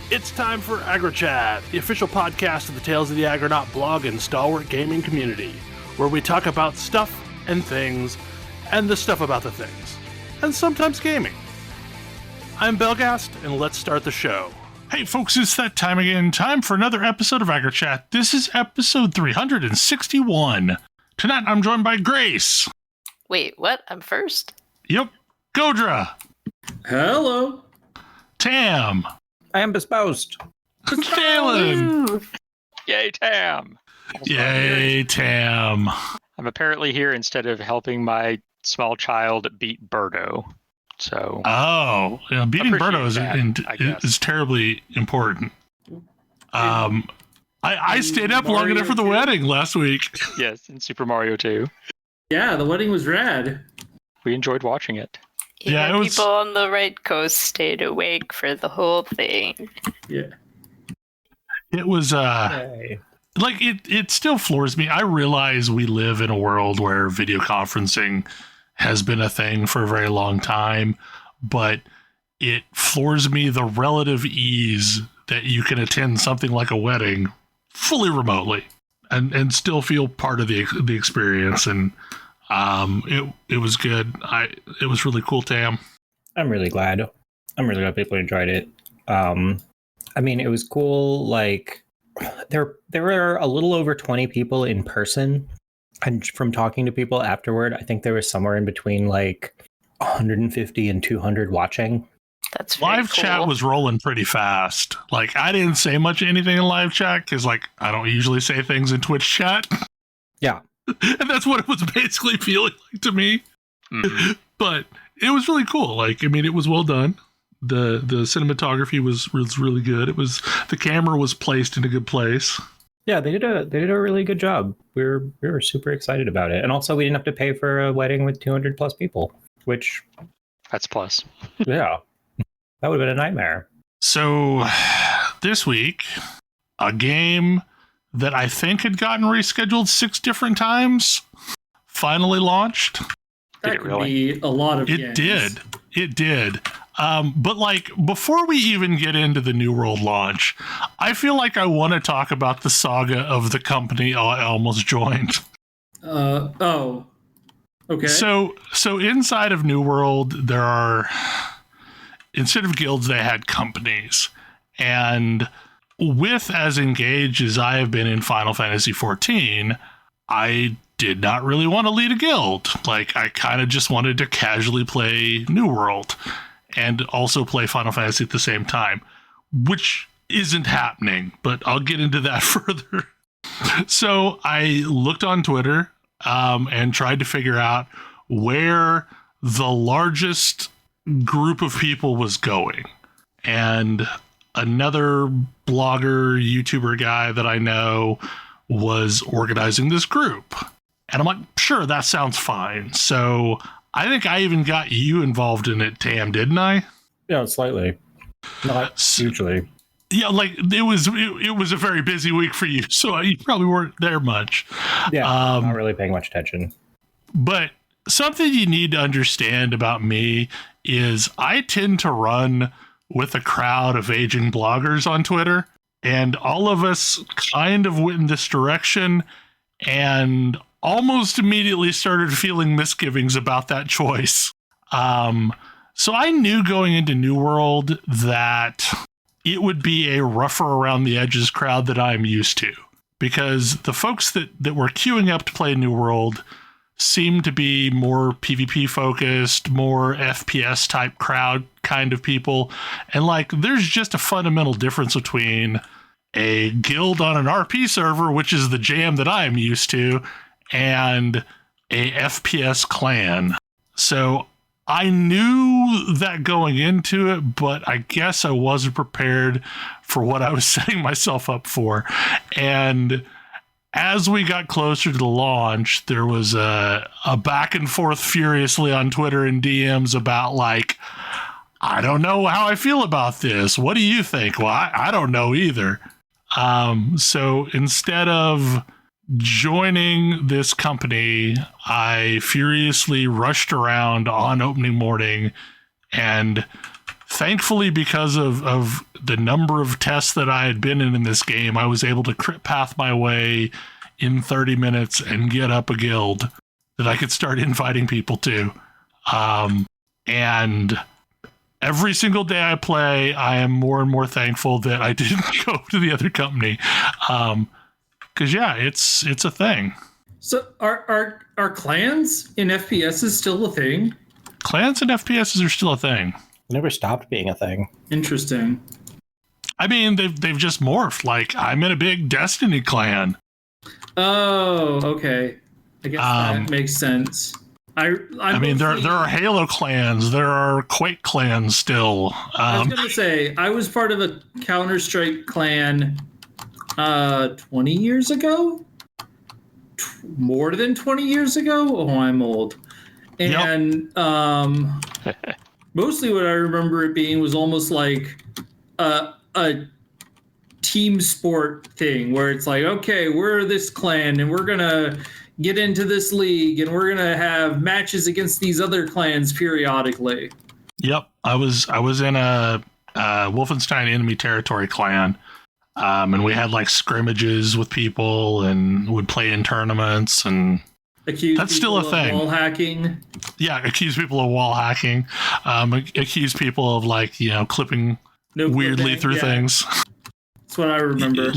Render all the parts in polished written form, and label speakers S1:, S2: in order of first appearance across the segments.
S1: It's time for AggroChat, the official podcast of the Tales of the Aggronaut blog and stalwart gaming community, where we talk about stuff and things, and the stuff about the things, and sometimes gaming. I'm Belgast, and let's start the show.
S2: Hey folks, it's that time again. Time for another episode of AggroChat. This is episode 361. Tonight I'm joined by Grace.
S3: Wait, what? I'm first?
S2: Yep. Godra.
S4: Hello.
S2: Tam.
S5: I am bespoused.
S2: Dalen.
S6: Yay, Tam.
S2: Yay, Tam.
S6: I'm apparently here instead of helping my small child beat Birdo. So.
S2: Oh, yeah, beating Birdo is terribly important. I stayed up long enough for the wedding last week.
S6: Yes, in Super Mario 2.
S4: Yeah, the wedding was rad.
S6: We enjoyed watching it.
S2: Yeah, it was...
S3: people on the right coast stayed awake for the whole thing.
S4: Yeah.
S2: It was, like, it still floors me. I realize we live in a world where video conferencing has been a thing for a very long time, but it floors me the relative ease that you can attend something like a wedding fully remotely and still feel part of the experience. And it was good. It was really cool, Tam.
S5: I'm really glad people enjoyed it. I mean, it was cool. Like there were a little over 20 people in person, and from talking to people afterward, I think there was somewhere in between like 150 and 200 watching.
S3: That's
S2: live
S3: cool.
S2: Chat was rolling pretty fast. Like, I didn't say much anything in live chat because, like, I don't usually say things in Twitch chat.
S5: Yeah.
S2: And that's what it was basically feeling like to me. Mm-hmm. But it was really cool. Like, I mean, it was well done. The cinematography was really good. The camera was placed in a good place. Yeah,
S5: they did a really good job. We were super excited about it. And also we didn't have to pay for a wedding with 200 plus people, which
S6: that's a plus.
S5: Yeah. That would have been a nightmare.
S2: So this week, a game that I think had gotten rescheduled 6 different times finally launched.
S4: That could be a lot of
S2: games. It did. But like, before we even get into the New World launch, I feel like I want to talk about the saga of the company I almost joined.
S4: Okay.
S2: So inside of New World, there are, instead of guilds, they had companies. And with as engaged as I have been in Final Fantasy XIV, I did not really want to lead a guild. Like, I kind of just wanted to casually play New World and also play Final Fantasy at the same time, which isn't happening, but I'll get into that further. So I looked on Twitter and tried to figure out where the largest group of people was going. And another blogger, YouTuber guy that I know was organizing this group. And I'm like, sure, that sounds fine. So I think I even got you involved in it, Tam, didn't I?
S5: Yeah, slightly. Not hugely.
S2: Yeah, like it was a very busy week for you, so you probably weren't there much.
S5: Yeah, not really paying much attention.
S2: But something you need to understand about me is I tend to run with a crowd of aging bloggers on Twitter, and all of us kind of went in this direction and almost immediately started feeling misgivings about that choice. So I knew going into New World that it would be a rougher around the edges crowd that I'm used to, because the folks that were queuing up to play New World seem to be more PvP focused, more FPS type crowd kind of people. And like, there's just a fundamental difference between a guild on an RP server, which is the jam that I am used to, and a FPS clan. So I knew that going into it, but I guess I wasn't prepared for what I was setting myself up for. And as we got closer to the launch, there was a back and forth furiously on Twitter and DMs about like, I don't know how I feel about this. What do you think? Well, I don't know either. So instead of joining this company, I furiously rushed around on opening morning and thankfully, because of the number of tests that I had been in this game, I was able to crit path my way in 30 minutes and get up a guild that I could start inviting people to. And every single day I play, I am more and more thankful that I didn't go to the other company. Because it's a thing.
S4: So are clans in FPS still a thing?
S2: Clans and FPSs are still a thing.
S5: Never stopped being a thing.
S4: Interesting.
S2: I mean, they've just morphed. Like, I'm in a big Destiny clan.
S4: Oh, okay. I guess that makes sense.
S2: I mean, there are Halo clans. There are Quake clans still.
S4: I was going to say, I was part of a Counter-Strike clan 20 years ago? More than 20 years ago? Oh, I'm old. And mostly what I remember it being was almost like a team sport thing where it's like, okay, we're this clan and we're going to get into this league and we're going to have matches against these other clans periodically.
S2: Yep. I was in a Wolfenstein Enemy Territory clan. And we had like scrimmages with people and would play in tournaments, and that's still a thing.
S4: Wall hacking.
S2: Yeah, accuse people of wall hacking. Accuse people of clipping weirdly through things.
S4: That's what I remember.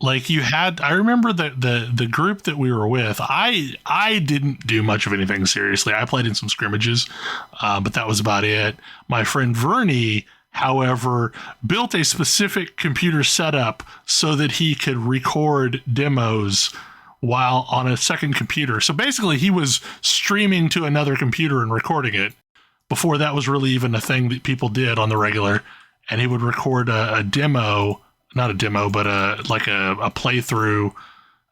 S2: Like you had, I remember the group that we were with. I didn't do much of anything seriously. I played in some scrimmages, but that was about it. My friend Vernie, however, built a specific computer setup so that he could record demos while on a second computer. So basically, he was streaming to another computer and recording it before that was really even a thing that people did on the regular. And he would record a demo, not a demo, but a playthrough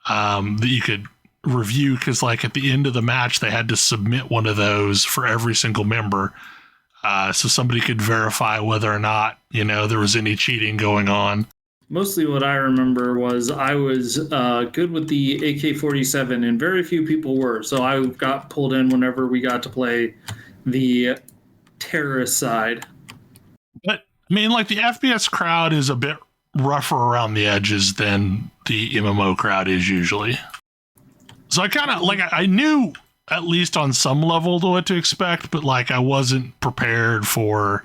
S2: that you could review, because like at the end of the match, they had to submit one of those for every single member. So somebody could verify whether or not, there was any cheating going on.
S4: Mostly what I remember was I was good with the AK-47, and very few people were. So I got pulled in whenever we got to play the terrorist side.
S2: But, I mean, like the FPS crowd is a bit rougher around the edges than the MMO crowd is usually. So I kind of, I knew at least on some level what to expect, but I wasn't prepared for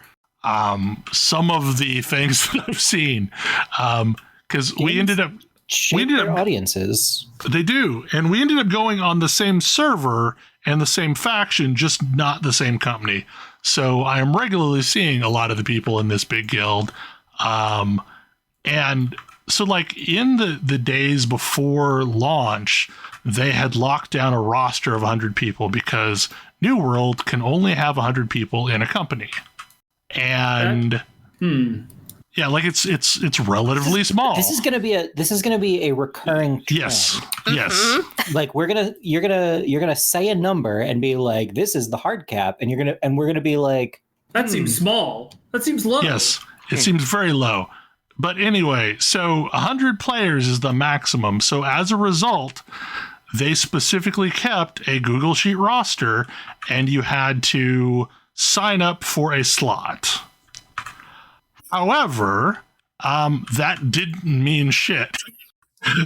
S2: some of the things that I've seen, because we ended up
S5: audiences.
S2: They do, and we ended up going on the same server and the same faction, just not the same company. So I am regularly seeing a lot of the people in this big guild, and so in the days before launch, they had locked down a roster of 100 people because New World can only have 100 people in a company. And yeah, it's relatively small.
S5: This is gonna be a recurring trend.
S2: Yes.
S5: You're gonna say a number and be like, this is the hard cap, and we're gonna be like,
S4: that seems small. That seems low.
S2: Yes, it seems very low. But anyway, so 100 players is the maximum. So as a result, they specifically kept a Google Sheet roster, and you had to sign up for a slot. However, that didn't mean shit.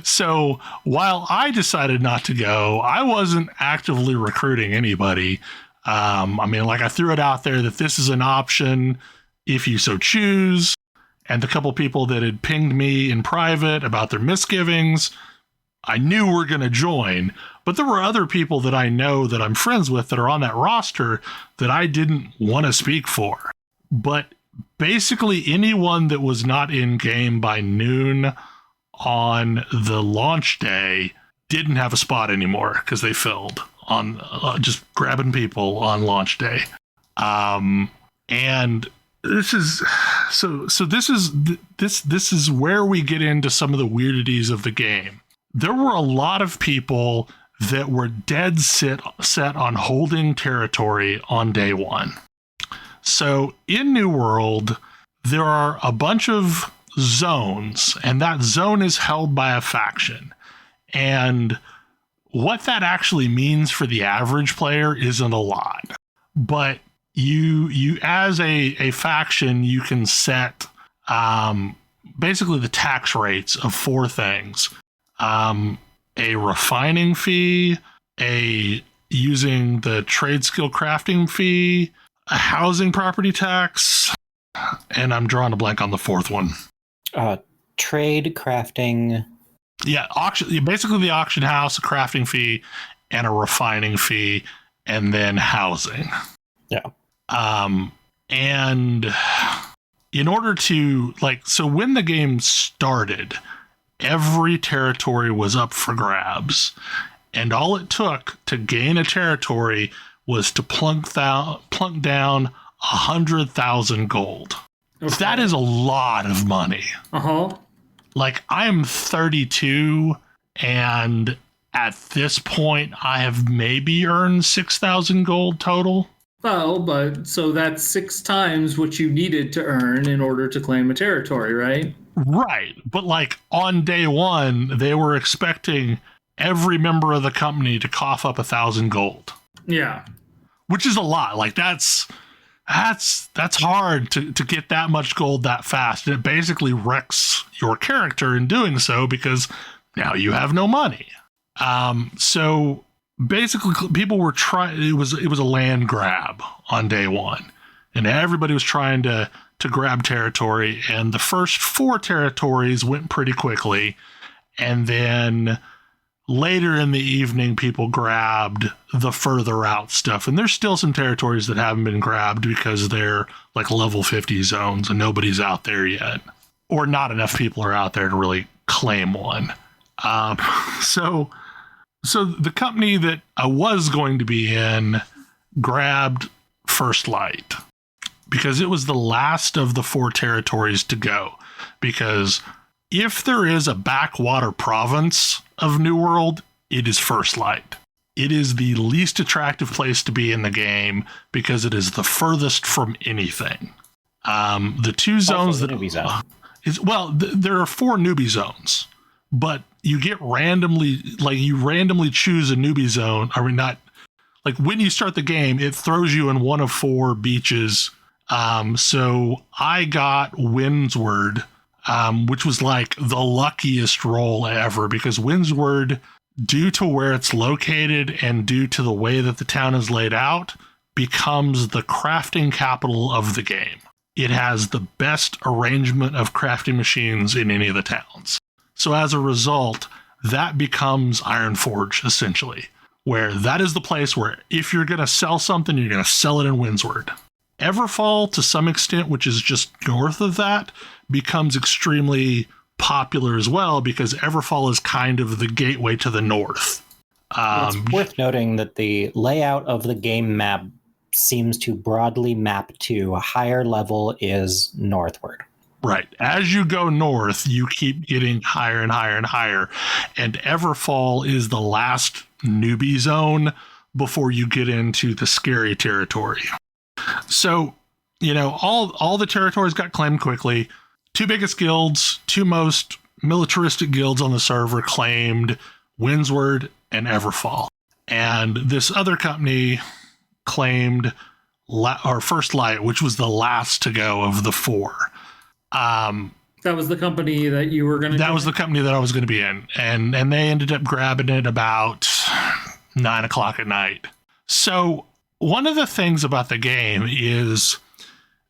S2: So while I decided not to go, I wasn't actively recruiting anybody. I threw it out there that this is an option if you so choose. And the couple people that had pinged me in private about their misgivings, I knew were going to join. But there were other people that I know that I'm friends with that are on that roster that I didn't want to speak for. But basically anyone that was not in game by noon on the launch day didn't have a spot anymore because they filled on just grabbing people on launch day. And this is this is where we get into some of the weirdities of the game. There were a lot of people that were dead set on holding territory on day one. So in New World, there are a bunch of zones, and that zone is held by a faction. And what that actually means for the average player isn't a lot. But you as a faction, you can set basically the tax rates of 4 things. A refining fee, a using the trade skill crafting fee, a housing property tax, and I'm drawing a blank on the 4th one.
S5: Trade crafting.
S2: Yeah, auction. Basically, the auction house, a crafting fee, and a refining fee, and then housing.
S5: Yeah.
S2: And in order to so when the game started, every territory was up for grabs, and all it took to gain a territory was to plunk down 100,000 gold.
S4: Okay.
S2: That is a lot of money. I'm 32, and at this point, I have maybe earned 6,000 gold total.
S4: Well, but so that's 6 times what you needed to earn in order to claim a territory, right?
S2: Right. But on day 1, they were expecting every member of the company to cough up 1,000 gold.
S4: Yeah.
S2: Which is a lot. That's hard to get that much gold that fast. And it basically wrecks your character in doing so because now you have no money. So basically people were trying, it was a land grab on day 1, and everybody was trying to grab territory, and the first 4 territories went pretty quickly, and then later in the evening people grabbed the further out stuff, and there's still some territories that haven't been grabbed because they're level 50 zones and nobody's out there yet, or not enough people are out there to really claim one. So the company that I was going to be in grabbed First Light because it was the last of the 4 territories to go. Because if there is a backwater province of New World, it is First Light. It is the least attractive place to be in the game because it is the furthest from anything. The 2 zones that
S5: newbie zone.
S2: There are 4 newbie zones, but you get randomly choose a newbie zone. I mean, not when you start the game, it throws you in one of 4 beaches. So I got Windsward, which was the luckiest roll ever, because Windsward, due to where it's located and due to the way that the town is laid out, becomes the crafting capital of the game. It has the best arrangement of crafting machines in any of the towns. So as a result, that becomes Ironforge, essentially, where that is the place where if you're going to sell something, you're going to sell it in Windsward. Everfall, to some extent, which is just north of that, becomes extremely popular as well because Everfall is kind of the gateway to the north.
S5: It's worth noting that the layout of the game map seems to broadly map to a higher level is northward.
S2: Right. As you go north, you keep getting higher and higher and higher. And Everfall is the last newbie zone before you get into the scary territory. So, all the territories got claimed quickly. 2 biggest guilds, 2 most militaristic guilds on the server claimed Windsward and Everfall. And this other company claimed First Light, which was the last to go of the 4.
S4: That was the company that you were going to
S2: That was the company that I was going to be in. And they ended up grabbing it about 9 o'clock at night. So one of the things about the game is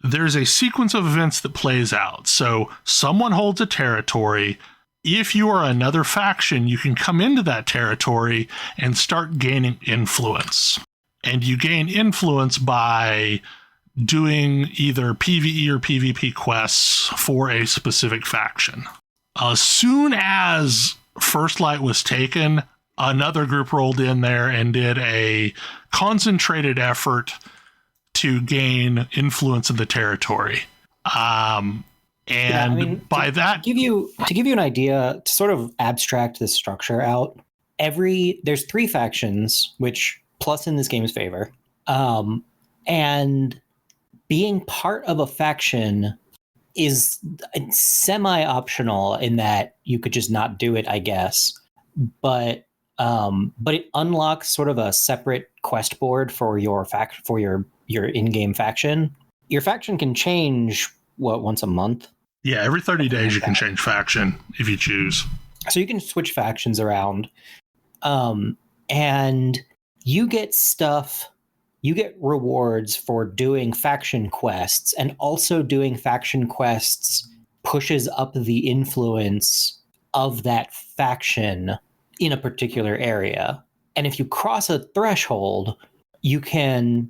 S2: there's a sequence of events that plays out. So someone holds a territory. If you are another faction, you can come into that territory and start gaining influence. And you gain influence by doing either PvE or PvP quests for a specific faction. As soon as First Light was taken, another group rolled in there and did a concentrated effort to gain influence in the territory. To give you
S5: an idea, to sort of abstract this structure out, there's 3 factions, which plus in this game's favor, and being part of a faction is semi-optional in that you could just not do it, I guess. But it unlocks sort of a separate quest board for your your in-game faction. Your faction can change once a month.
S2: Yeah, every 30 days you can change faction if you choose.
S5: So you can switch factions around. And you get stuff, you get rewards for doing faction quests, and also doing faction quests pushes up the influence of that faction in a particular area. And if you cross a threshold, you can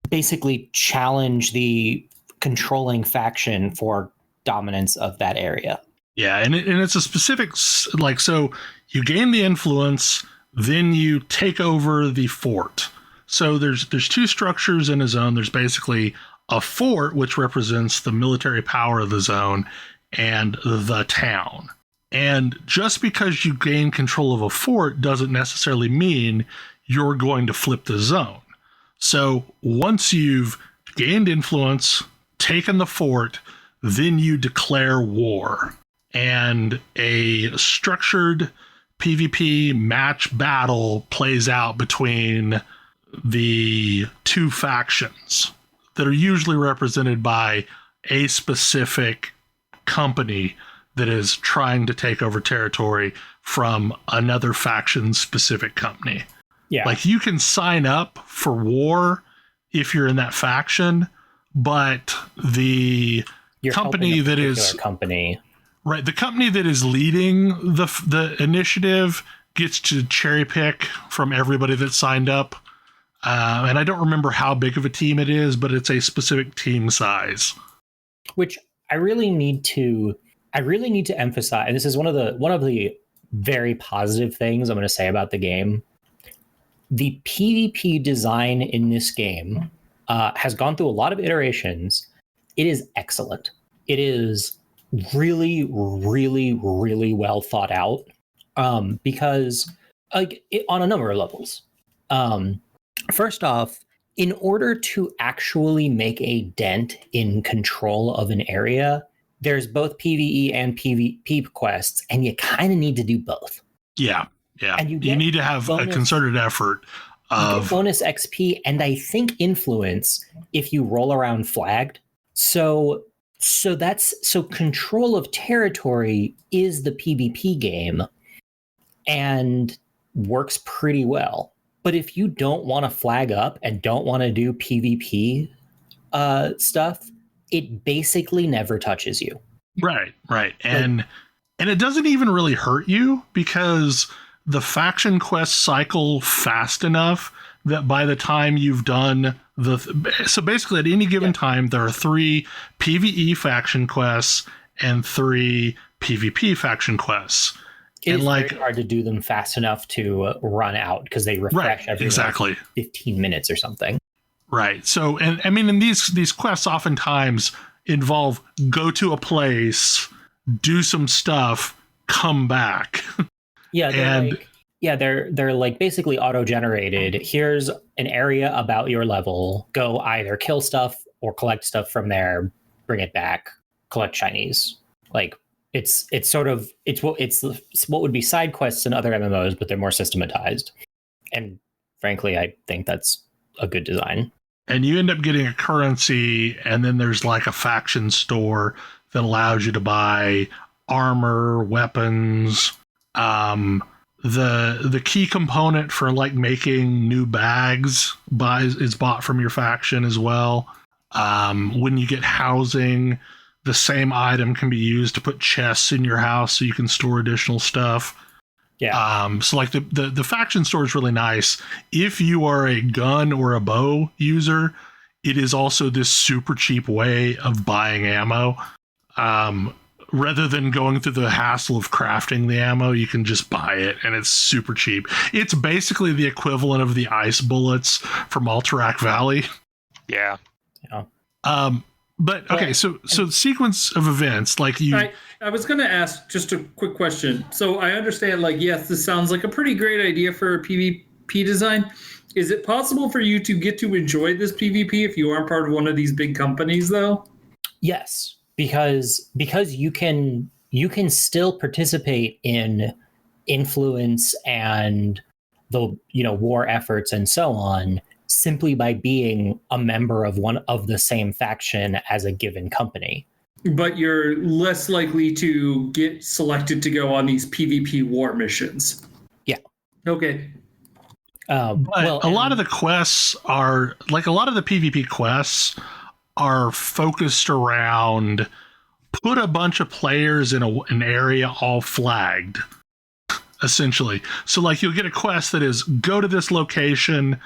S5: basically challenge the controlling faction for dominance of that area.
S2: Yeah, and it's a specific, like, so you gain the influence, then you take over the fort. So there's two structures in a zone. There's basically a fort, which represents the military power of the zone, and the town. And just because you gain control of a fort doesn't necessarily mean you're going to flip the zone. So once you've gained influence, taken the fort, then you declare war. And a structured PvP match battle plays out between the two factions that are usually represented by a specific company that is trying to take over territory from another faction's specific company.
S5: Yeah.
S2: Like, you can sign up for war if you're in that faction, but the company that is
S5: company.
S2: Right, the company that is leading the initiative gets to cherry pick from everybody that signed up. And I don't remember how big of a team it is, but it's a specific team size.
S5: Which I really need to emphasize. And this is one of the very positive things I'm going to say about the game. The PvP design in this game has gone through a lot of iterations. It is excellent. It is really, really, really well thought out, because on a number of levels. First off, in order to actually make a dent in control of an area, there's both PvE and PvP quests, and you kind of need to do both.
S2: Yeah.
S5: And you
S2: need to have a concerted effort of...
S5: You get bonus XP, and I think influence if you roll around flagged. So control of territory is the PvP game and works pretty well. But if you don't want to flag up and don't want to do PvP stuff, it basically never touches you.
S2: Right. And it doesn't even really hurt you, because the faction quests cycle fast enough that by the time you've done so basically at any given time, there are 3 PvE faction quests and 3 PvP faction quests.
S5: It's very hard to do them fast enough to run out, because they refresh every 15 minutes or something.
S2: Right. So, and I mean, and these quests oftentimes involve go to a place, do some stuff, come back.
S5: Yeah. They're like basically auto-generated. Here's an area about your level. Go either kill stuff or collect stuff from there, bring it back, collect shinies. Like, it's what would be side quests in other MMOs, but they're more systematized. And frankly, I think that's a good design.
S2: And you end up getting a currency, and then there's like a faction store that allows you to buy armor, weapons. The key component for like making new bags is bought from your faction as well. When you get housing, the same item can be used to put chests in your house so you can store additional stuff.
S5: Yeah.
S2: So like the faction store is really nice. If you are a gun or a bow user, it is also this super cheap way of buying ammo. Rather than going through the hassle of crafting the ammo, you can just buy it, and it's super cheap. It's basically the equivalent of the ice bullets from Alterac Valley.
S6: Yeah.
S2: But okay, so the sequence of events, like you...
S4: I was going to ask just a quick question. So I understand, like, yes, this sounds like a pretty great idea for a PvP design. Is it possible for you to get to enjoy this PvP if you aren't part of one of these big companies, though?
S5: Yes, because you can still participate in influence and the war efforts and so on simply by being a member of one of the same faction as a given company.
S4: But you're less likely to get selected to go on these PvP war missions.
S5: Yeah.
S4: Okay.
S2: But a lot of the quests are like a lot of the PvP quests are focused around put a bunch of players in an area all flagged, essentially. So like you'll get a quest that is go to this location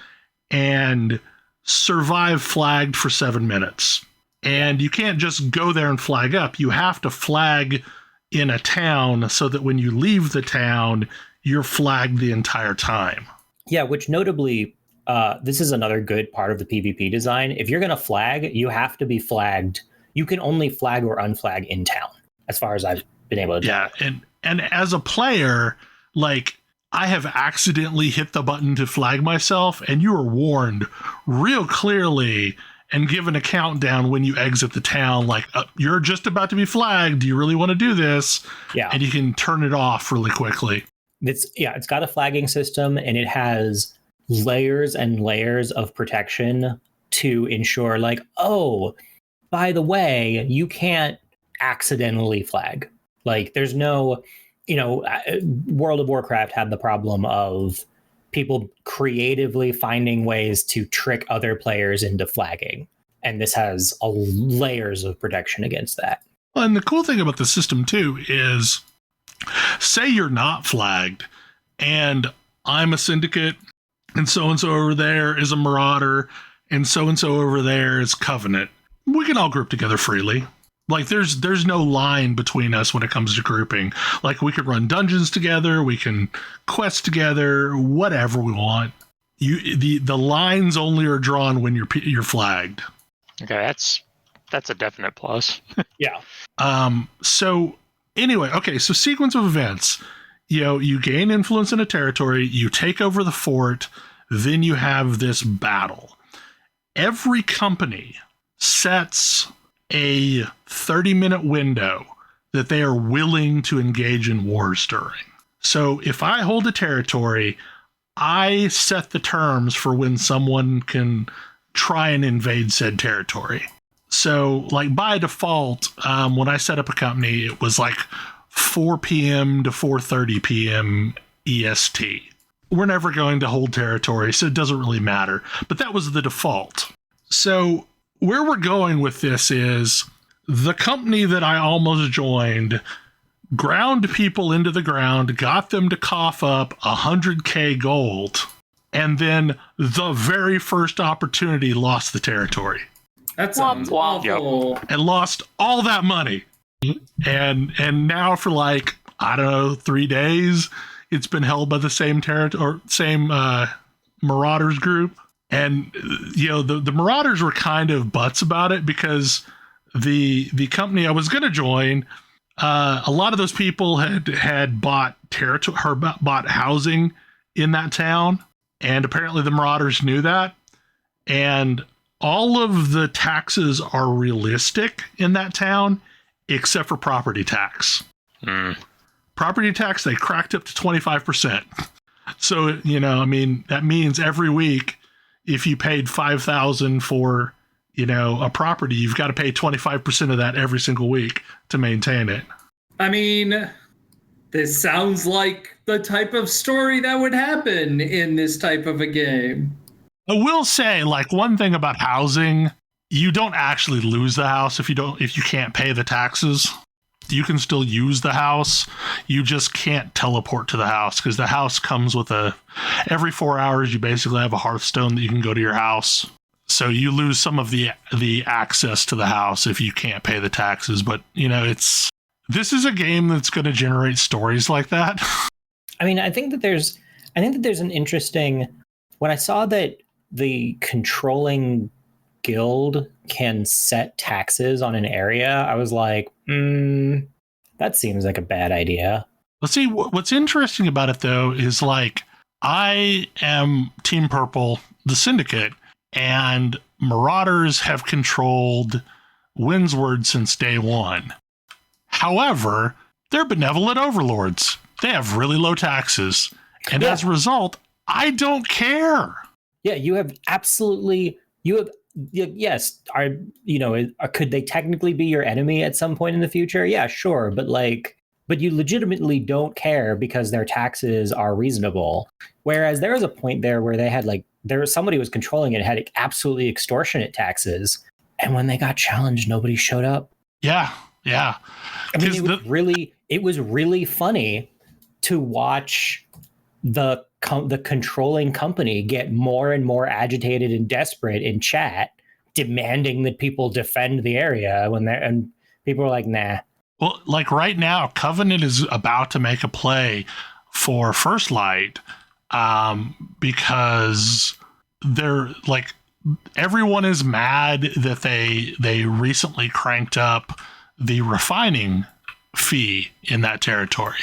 S2: and survive flagged for 7 minutes. And you can't just go there and flag up. You have to flag in a town so that when you leave the town, you're flagged the entire time.
S5: Yeah, which notably, this is another good part of the PvP design. If you're going to flag, you have to be flagged. You can only flag or unflag in town, as far as I've been able to do.
S2: Yeah, and as a player, like I have accidentally hit the button to flag myself, and you are warned real clearly and given a countdown when you exit the town, like you're just about to be flagged. Do you really want to do this?
S5: Yeah,
S2: and you can turn it off really quickly.
S5: It's got a flagging system, and it has layers and layers of protection to ensure, like, oh, by the way, you can't accidentally flag. Like, there's no, World of Warcraft had the problem of people creatively finding ways to trick other players into flagging. And this has layers of protection against that.
S2: Well, and the cool thing about the system, too, is say you're not flagged and I'm a syndicate and so over there is a marauder and so over there is Covenant. We can all group together freely. Like there's no line between us when it comes to grouping. Like we could run dungeons together, we can quest together, whatever we want. The lines only are drawn when you're flagged.
S6: Okay, that's a definite plus.
S5: Yeah.
S2: So anyway, okay, so sequence of events. You gain influence in a territory, you take over the fort, then you have this battle. Every company sets a 30-minute window that they are willing to engage in wars during. So if I hold a territory, I set the terms for when someone can try and invade said territory. So like by default, when I set up a company, it was like 4 p.m. to 4:30 p.m. EST. We're never going to hold territory, so it doesn't really matter. But that was the default. So where we're going with this is the company that I almost joined ground people into the ground, got them to cough up 100K gold, and then the very first opportunity lost the territory.
S4: That sounds awful.
S2: And lost all that money. And now for like, I don't know, 3 days, it's been held by the same Marauders group. And, the Marauders were kind of butts about it because the company I was going to join, a lot of those people had bought territory or bought housing in that town. And apparently the Marauders knew that. And all of the taxes are realistic in that town, except for property tax. Property tax, they cracked up to 25%. So, that means every week, if you paid $5,000 for, a property, you've got to pay 25% of that every single week to maintain it.
S4: I mean, this sounds like the type of story that would happen in this type of a game.
S2: I will say, like, one thing about housing, you don't actually lose the house if you can't pay the taxes. You can still use the house. You just can't teleport to the house because the house comes with every 4 hours, you basically have a Hearthstone that you can go to your house. So you lose some of the access to the house if you can't pay the taxes. But, this is a game that's going to generate stories like that.
S5: I mean, I think that there's an interesting, when I saw that the controlling guild can set taxes on an area, I was like, that seems like a bad idea.
S2: Let's see. What's interesting about it, though, is like I am Team Purple, the Syndicate, and Marauders have controlled Windsward since day one. However, they're benevolent overlords. They have really low taxes. And as a result, I don't care.
S5: Yeah, you have yes, could they technically be your enemy at some point in the future? Yeah, sure, but you legitimately don't care because their taxes are reasonable. Whereas there was a point there where they had somebody was controlling it, had absolutely extortionate taxes, and when they got challenged, nobody showed up.
S2: Yeah.
S5: I mean, it was really funny to watch the controlling company get more and more agitated and desperate in chat, demanding that people defend the area and people are like, nah.
S2: Well, like right now, Covenant is about to make a play for First Light because they're like, everyone is mad that they recently cranked up the refining fee in that territory.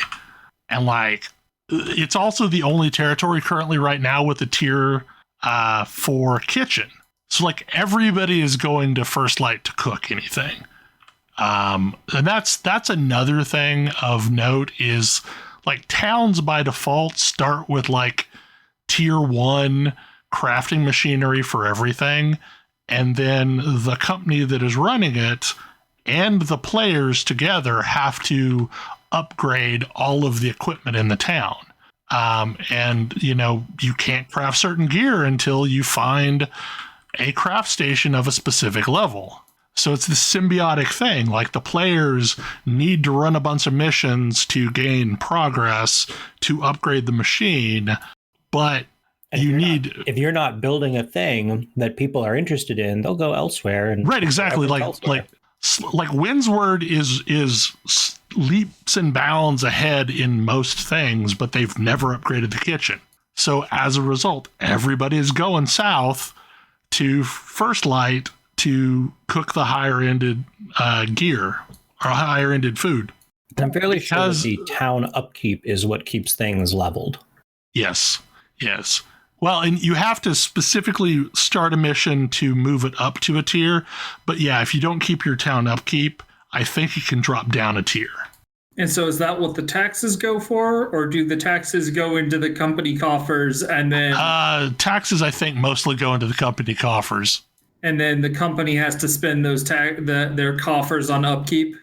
S2: And like, it's also the only territory currently right now with a tier 4 kitchen. So like everybody is going to First Light to cook anything. And that's another thing of note is like towns by default start with like tier 1 crafting machinery for everything. And then the company that is running it and the players together have to upgrade all of the equipment in the town. And you can't craft certain gear until you find a craft station of a specific level. So it's this symbiotic thing. Like the players need to run a bunch of missions to gain progress to upgrade the machine, but if you're not building a thing that people are interested in, they'll go elsewhere. And right, exactly. Like Windsward is leaps and bounds ahead in most things, but they've never upgraded the kitchen. So as a result, everybody is going south to First Light to cook the higher-ended gear or higher-ended food.
S5: I'm fairly sure that the town upkeep is what keeps things leveled.
S2: Yes. Well, and you have to specifically start a mission to move it up to a tier. But yeah, if you don't keep your town upkeep, I think you can drop down a tier.
S4: And so is that what the taxes go for? Or do the taxes go into the company coffers and then...
S2: taxes, I think, mostly go into the company coffers.
S4: And then the company has to spend those their coffers on upkeep?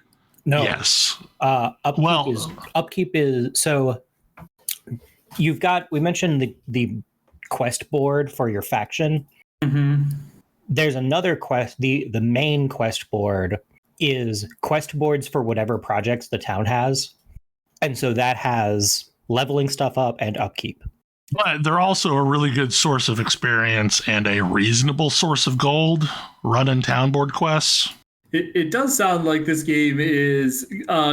S5: No.
S2: Yes.
S5: Upkeep is so we mentioned the quest board for your faction.
S4: Mm-hmm.
S5: There's another quest. The main quest board is quest boards for whatever projects the town has. And so that has leveling stuff up and upkeep.
S2: But they're also a really good source of experience and a reasonable source of gold running town board quests.
S4: It does sound like this game is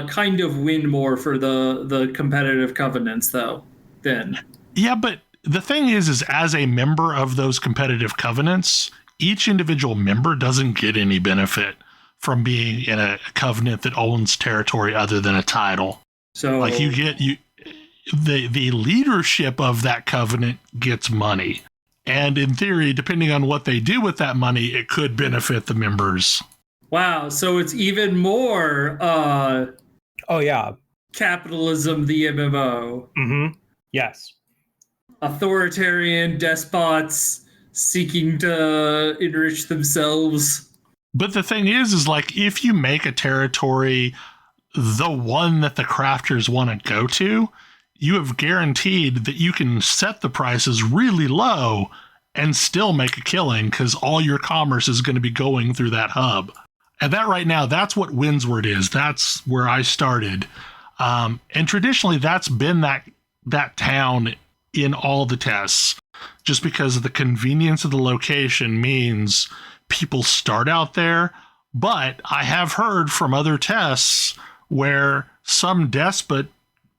S4: kind of win more for the competitive covenants, though, then.
S2: Yeah, but the thing is as a member of those competitive covenants, each individual member doesn't get any benefit from being in a covenant that owns territory other than a title.
S4: So
S2: like the leadership of that covenant gets money. And in theory, depending on what they do with that money, it could benefit the members.
S4: Wow, so it's even more capitalism, the MMO.
S5: Mm-hmm. Yes.
S4: Authoritarian despots seeking to enrich themselves.
S2: But the thing is like if you make a territory the one that the crafters want to go to, you have guaranteed that you can set the prices really low and still make a killing because all your commerce is going to be going through that hub. And that right now, that's what Windsward is. That's where I started. And traditionally, that's been that town in all the tests, just because of the convenience of the location means people start out there. But I have heard from other tests where some despot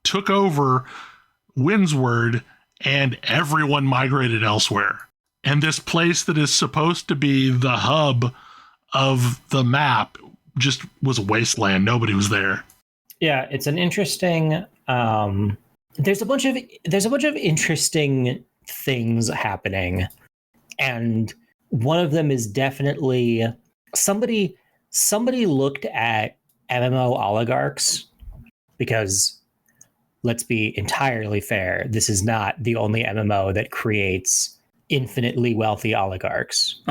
S2: took over Windsward and everyone migrated elsewhere. And this place that is supposed to be the hub of the map just was a wasteland. Nobody was there.
S5: Yeah, it's an interesting there's a bunch of interesting things happening. And one of them is definitely somebody looked at MMO oligarchs because let's be entirely fair. This is not the only MMO that creates infinitely wealthy oligarchs.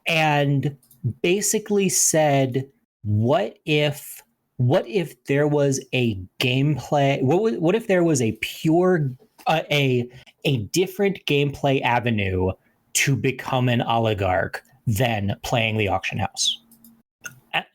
S5: And basically said, what if there was a gameplay? What if there was a pure a different gameplay avenue to become an oligarch than playing the auction house?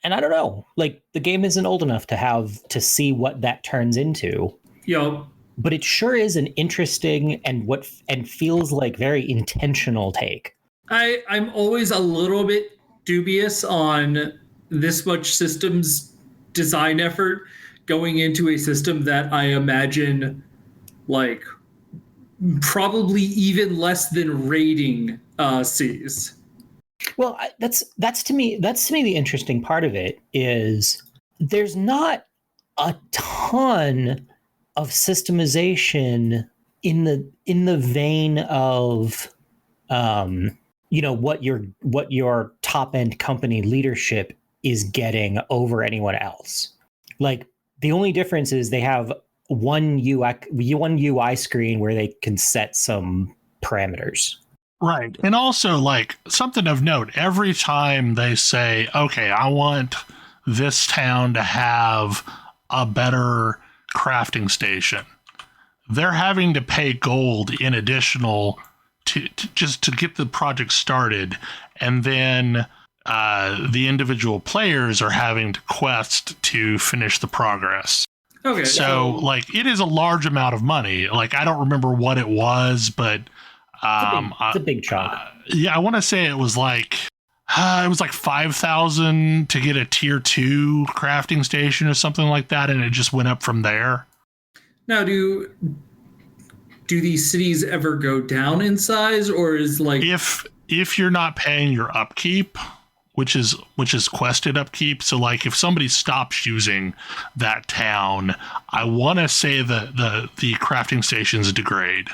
S5: And I don't know, like, the game isn't old enough to see what that turns into.
S4: Yep.
S5: But it sure is an interesting and feels like very intentional take.
S4: I'm always a little bit dubious on this much systems design effort going into a system that I imagine like probably even less than rating sees.
S5: Well, that's to me the interesting part of it is there's not a ton of systemization in the vein of what your top end company leadership is getting over anyone else. Like, the only difference is they have one UI screen where they can set some parameters.
S2: Right. And also, like, something of note, every time they say, okay, I want this town to have a better crafting station, they're having to pay gold in additional to just to get the project started. And then the individual players are having to quest to finish the progress.
S4: Okay.
S2: So, like, it is a large amount of money. Like, I don't remember what it was, but
S5: it's a big chunk.
S2: Yeah, I want to say it was like 5,000 to get a tier 2 crafting station or something like that, and it just went up from there.
S4: Now, do these cities ever go down in size, or is like
S2: if you're not paying your upkeep, which is quested upkeep, so like if somebody stops using that town, I want to say that the crafting stations degrade.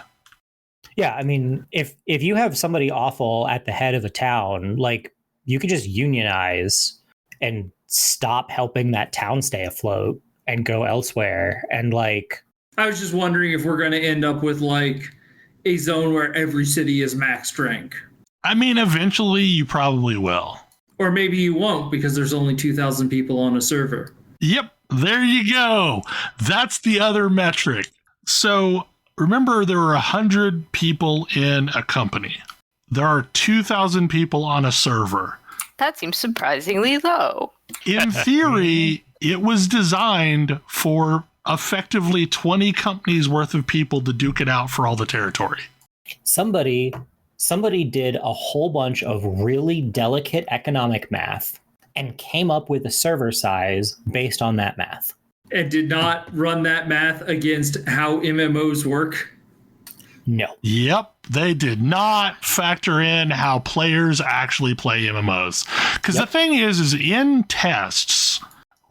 S5: Yeah, I mean, if you have somebody awful at the head of a town, like, you could just unionize and stop helping that town stay afloat and go elsewhere. And like,
S4: I was just wondering if we're going to end up with like a zone where every city is max rank.
S2: I mean, eventually you probably will.
S4: Or maybe you won't because there's only 2,000 people on a server.
S2: Yep, there you go. That's the other metric. So remember, there were 100 people in a company. There are 2,000 people on a server.
S3: That seems surprisingly low.
S2: In theory, it was designed for effectively 20 companies worth of people to duke it out for all the territory.
S5: Somebody did a whole bunch of really delicate economic math and came up with a server size based on that math.
S4: And did not run that math against how MMOs work?
S5: No.
S2: Yep, they did not factor in how players actually play MMOs. Because the thing is in tests,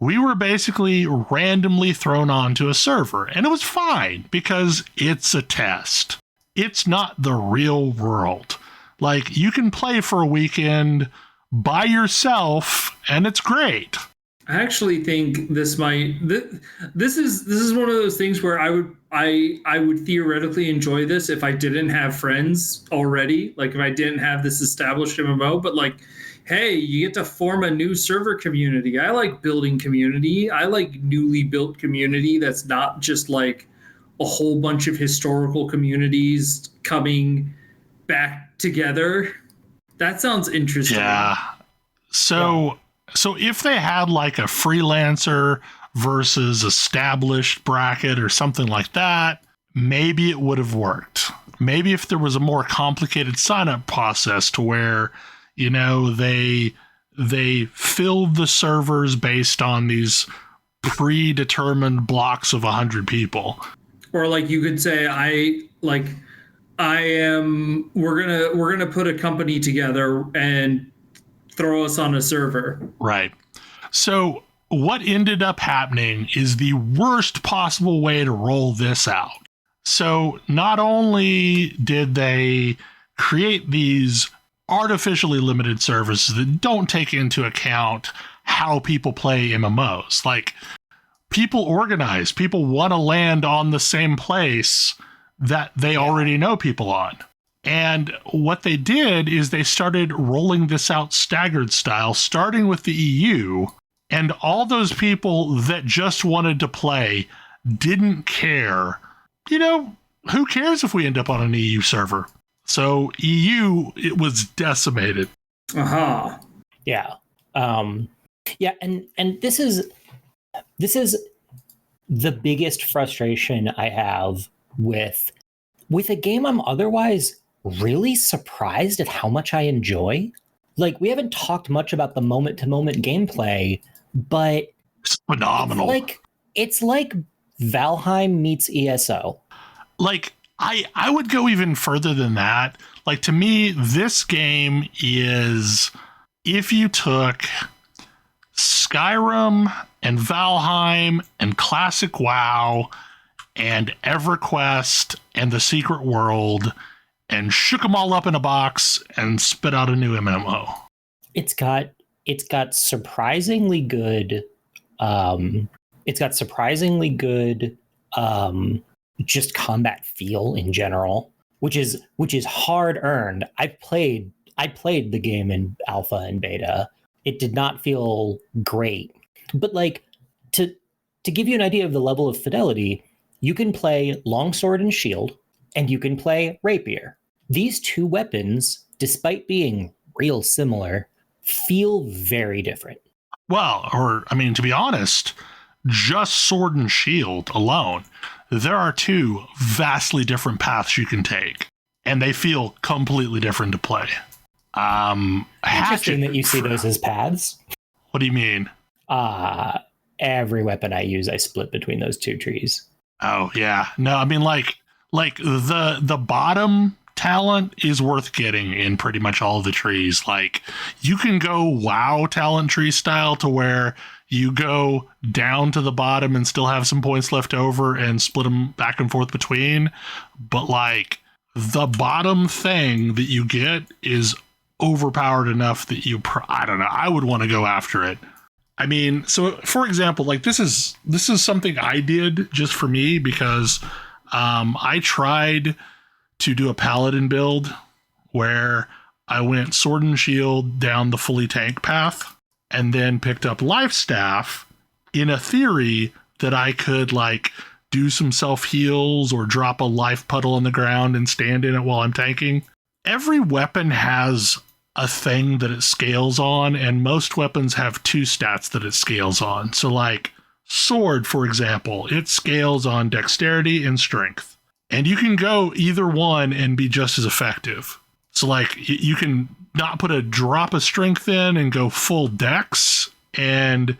S2: we were basically randomly thrown onto a server. And it was fine because it's a test. It's not the real world. Like, you can play for a weekend by yourself, and it's great.
S4: I actually think this might. This is one of those things where I would theoretically enjoy this if I didn't have friends already. Like, if I didn't have this established MMO, but like, hey, you get to form a new server community. I like building community. I like newly built community that's not just like a whole bunch of historical communities coming back together. That sounds interesting.
S2: Yeah. So if they had like a freelancer versus established bracket or something like that, maybe it would have worked. Maybe if there was a more complicated sign-up process to where, you know, they filled the servers based on these predetermined blocks of 100 people.
S4: Or like you could say, we're gonna put a company together and throw us on a server.
S2: Right. So what ended up happening is the worst possible way to roll this out. So not only did they create these artificially limited services that don't take into account how people play MMOs, like people organize. People want to land on the same place that they already know people on. And what they did is they started rolling this out staggered style, starting with the EU, and all those people that just wanted to play didn't care. You know, who cares if we end up on an EU server? So EU, it was decimated.
S4: Aha.
S5: Yeah. Yeah, and this is the biggest frustration I have with a game I'm otherwise really surprised at how much I enjoy. Like, we haven't talked much about the moment-to-moment gameplay, but
S2: It's phenomenal.
S5: It's like Valheim meets ESO.
S2: Like, I would go even further than that. Like, to me, this game is, if you took Skyrim and Valheim and Classic WoW and EverQuest and The Secret World and shook them all up in a box and spit out a new MMO.
S5: It's got surprisingly good just combat feel in general, which is hard earned. I played the game in alpha and beta. It did not feel great, but like to give you an idea of the level of fidelity, you can play longsword and shield, and you can play rapier. These two weapons, despite being real similar, feel very different.
S2: Well, or, I mean, to be honest, just sword and shield alone, there are two vastly different paths you can take, and they feel completely different to play.
S5: Interesting that you see those as paths.
S2: What do you mean?
S5: Every weapon I use, I split between those two trees.
S2: Oh, yeah. No, I mean, like the bottom talent is worth getting in pretty much all of the trees. Like, you can go WoW talent tree style to where you go down to the bottom and still have some points left over and split them back and forth between. But like, the bottom thing that you get is overpowered enough that I don't know, I would want to go after it. I mean, so for example, like this is something I did just for me because I tried to do a paladin build where I went sword and shield down the fully tank path and then picked up life staff in a theory that I could like do some self heals or drop a life puddle on the ground and stand in it while I'm tanking. Every weapon has a thing that it scales on, and most weapons have two stats that it scales on. So like sword, for example, it scales on dexterity and strength. And you can go either one and be just as effective. So like you can not put a drop of strength in and go full dex, and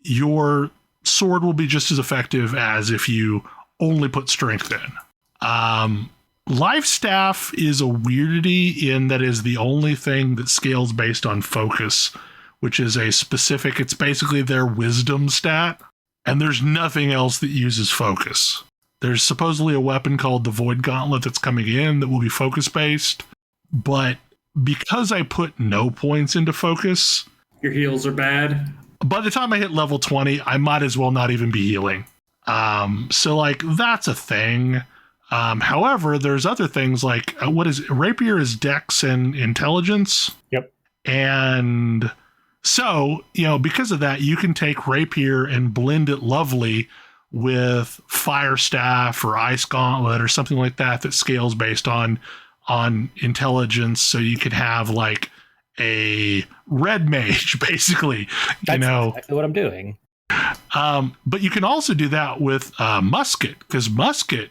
S2: your sword will be just as effective as if you only put strength in. Life staff is a weirdity in that is the only thing that scales based on focus, which is a specific, it's basically their wisdom stat, and there's nothing else that uses focus. There's supposedly a weapon called the Void Gauntlet that's coming in that will be focus based, but because I put no points into focus,
S4: Your heals are bad.
S2: by the time I hit level 20, I might as well not even be healing. So like that's a thing. However, there's other things like rapier is dex and intelligence.
S5: Yep.
S2: And so, because of that, you can take rapier and blend it lovely with fire staff or ice gauntlet or something like that scales based on intelligence. So you could have like a red mage, basically.
S5: That's exactly what I'm doing.
S2: But you can also do that with musket, because musket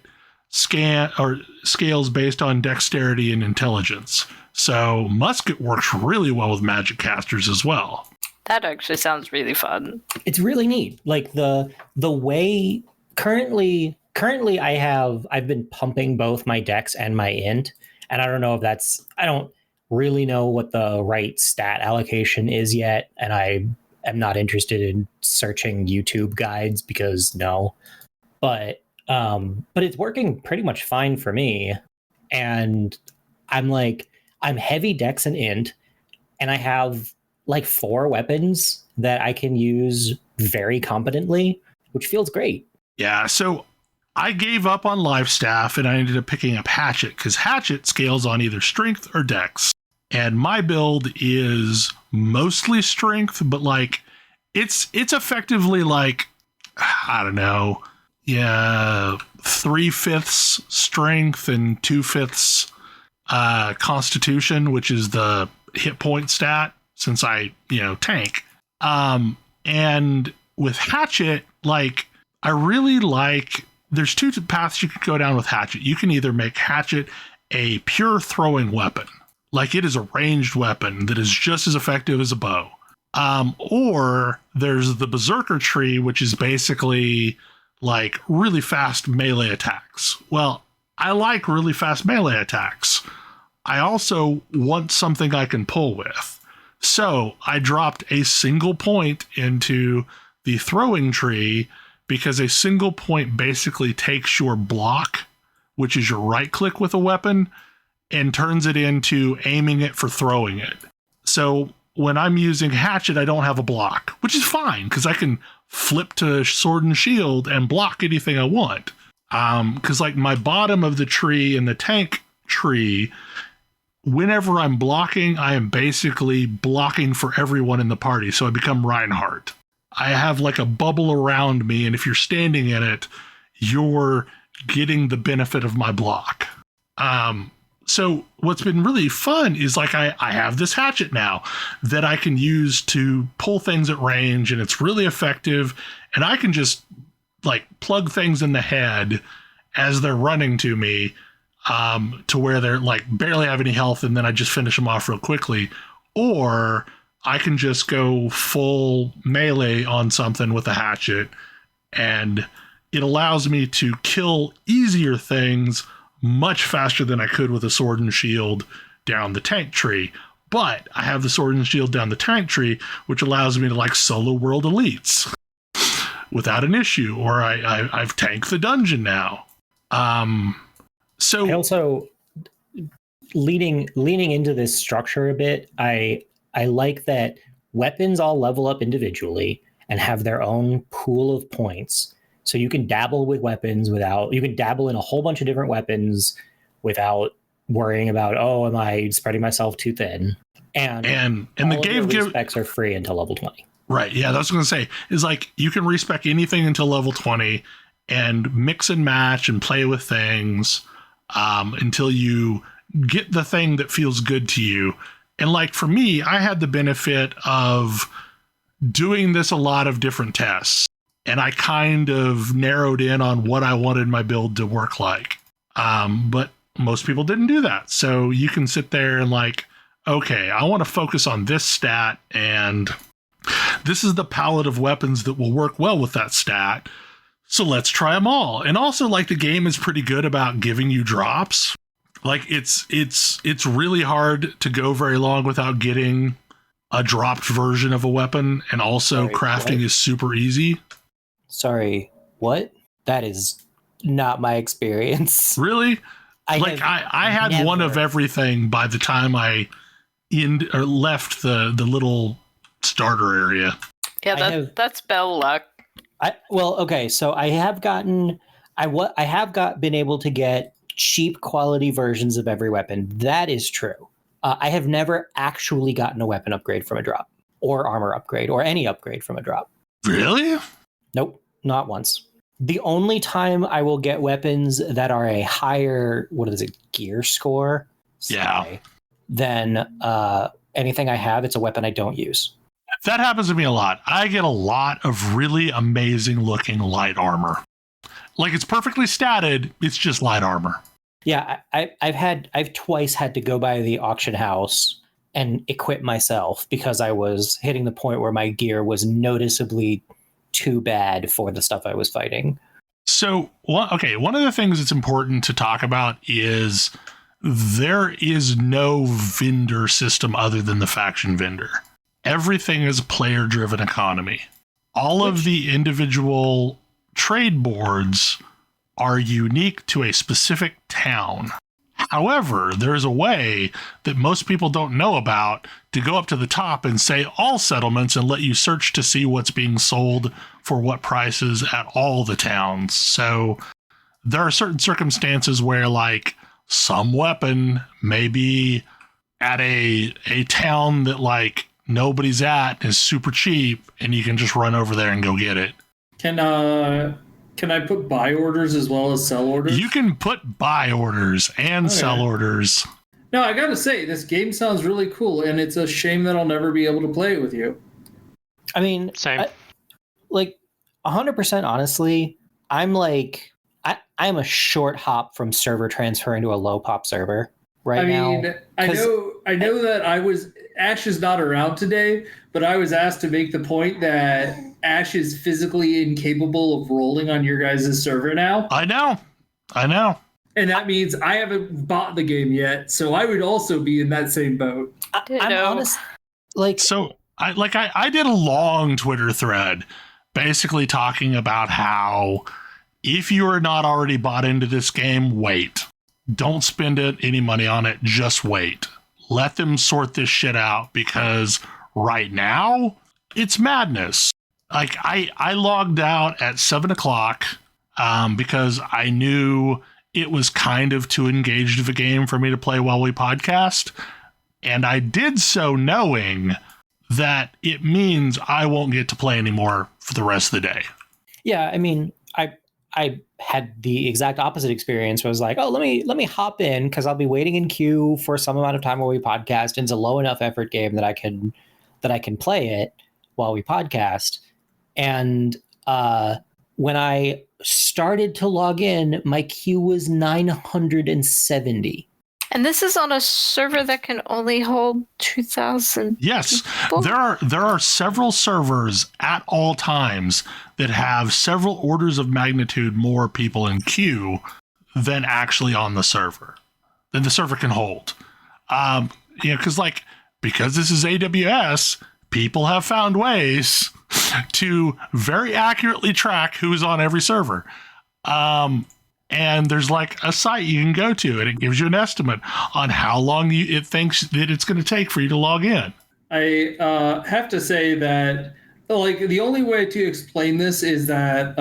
S2: scales based on dexterity and intelligence. So musket works really well with magic casters as well.
S3: That actually sounds really fun.
S5: It's really neat. Like the way currently I've been pumping both my dex and my int, and I don't know if I don't really know what the right stat allocation is yet, and I am not interested in searching YouTube guides because no. But it's working pretty much fine for me. And I'm heavy dex and int, and I have like 4 weapons that I can use very competently. which feels great.
S2: Yeah, so I gave up on life staff and I ended up picking up hatchet because hatchet scales on either strength or dex. And my build is mostly strength, but like it's effectively like, I don't know, 3/5 strength and 2/5 constitution, which is the hit point stat since I, tank. And with hatchet, like I really like, there's two paths you could go down with hatchet. You can either make hatchet a pure throwing weapon, like it is a ranged weapon that is just as effective as a bow. Or there's the berserker tree, which is basically like really fast melee attacks. Well, I like really fast melee attacks. I also want something I can pull with. So I dropped a single point into the throwing tree because a single point basically takes your block, which is your right click with a weapon, and turns it into aiming it for throwing it. So when I'm using hatchet, I don't have a block, which is fine because I can flip to sword and shield and block anything I want. Because like my bottom of the tree and the tank tree, whenever I'm blocking, I am basically blocking for everyone in the party. So I become Reinhardt. I have like a bubble around me, and if you're standing in it, you're getting the benefit of my block. So what's been really fun is like I have this hatchet now that I can use to pull things at range, and it's really effective, and I can just like plug things in the head as they're running to me, to where they're like barely have any health, and then I just finish them off real quickly. Or I can just go full melee on something with a hatchet, and it allows me to kill easier things much faster than I could with a sword and shield down the tank tree. But I have the sword and shield down the tank tree, which allows me to like solo world elites without an issue, or I've tanked the dungeon now. So
S5: I also leaning into this structure a bit. I like that weapons all level up individually and have their own pool of points. So you can dabble with weapons you can dabble in a whole bunch of different weapons without worrying about, am I spreading myself too thin? And
S2: the game
S5: specs are free until level 20.
S2: Right. Yeah, that's what I was going to say. Is like you can respec anything until level 20 and mix and match and play with things until you get the thing that feels good to you. And like for me, I had the benefit of doing this a lot of different tests, and I kind of narrowed in on what I wanted my build to work like. But most people didn't do that. So you can sit there and like, okay, I want to focus on this stat, and this is the palette of weapons that will work well with that stat. So let's try them all. And also like the game is pretty good about giving you drops. Like it's really hard to go very long without getting a dropped version of a weapon, and also crafting is super easy.
S5: Sorry, what? That is not my experience.
S2: Really? I had one of everything by the time I left the little starter area.
S3: Yeah, that's bell luck.
S5: So I have been able to get cheap quality versions of every weapon. That is true. I have never actually gotten a weapon upgrade from a drop, or armor upgrade, or any upgrade from a drop.
S2: Really?
S5: Nope, not once. The only time I will get weapons that are a higher, gear score?
S2: Yeah.
S5: Than anything I have, it's a weapon I don't use.
S2: That happens to me a lot. I get a lot of really amazing looking light armor. Like it's perfectly statted, it's just light armor.
S5: Yeah, I've twice had to go by the auction house and equip myself because I was hitting the point where my gear was noticeably too bad for the stuff I was fighting.
S2: So, one of the things that's important to talk about is there is no vendor system other than the faction vendor. Everything is a player-driven economy. All of the individual trade boards are unique to a specific town. However, there's a way that most people don't know about to go up to the top and say all settlements and let you search to see what's being sold for what prices at all the towns. So there are certain circumstances where like some weapon may be at a town that like nobody's at, is super cheap, and you can just run over there and go get it.
S4: Can I put buy orders as well as sell orders?
S2: You can put buy orders and sell orders.
S4: No, I gotta say, this game sounds really cool, and it's a shame that I'll never be able to play it with you.
S5: I mean,
S6: Same.
S5: like 100% honestly, I'm like, I'm a short hop from server transferring to a low pop server right now.
S4: I mean, I know that Ash is not around today, but I was asked to make the point that Ash is physically incapable of rolling on your guys' server now.
S2: I know.
S4: And that means I haven't bought the game yet, so I would also be in that same boat.
S5: I'm honest, like,
S2: So I did a long Twitter thread basically talking about how if you are not already bought into this game, wait. Don't spend any money on it. Just wait. Let them sort this shit out, because right now it's madness. Like I logged out at 7:00 because I knew it was kind of too engaged of a game for me to play while we podcast. And I did so knowing that it means I won't get to play anymore for the rest of the day.
S5: yeah, I mean, I had the exact opposite experience where I was like, oh, let me hop in because I'll be waiting in queue for some amount of time while we podcast. And it's a low enough effort game that I can play it while we podcast. And when I started to log in, my queue was 970.
S3: And this is on a server that can only hold 2,000.
S2: Yes,
S3: people?
S2: there are several servers at all times that have several orders of magnitude more people in queue than actually on the server, than the server can hold. Because this is AWS, people have found ways to very accurately track who's on every server. And there's like a site you can go to, and it gives you an estimate on how long it thinks that it's going to take for you to log in.
S4: I have to say that, like, the only way to explain this is that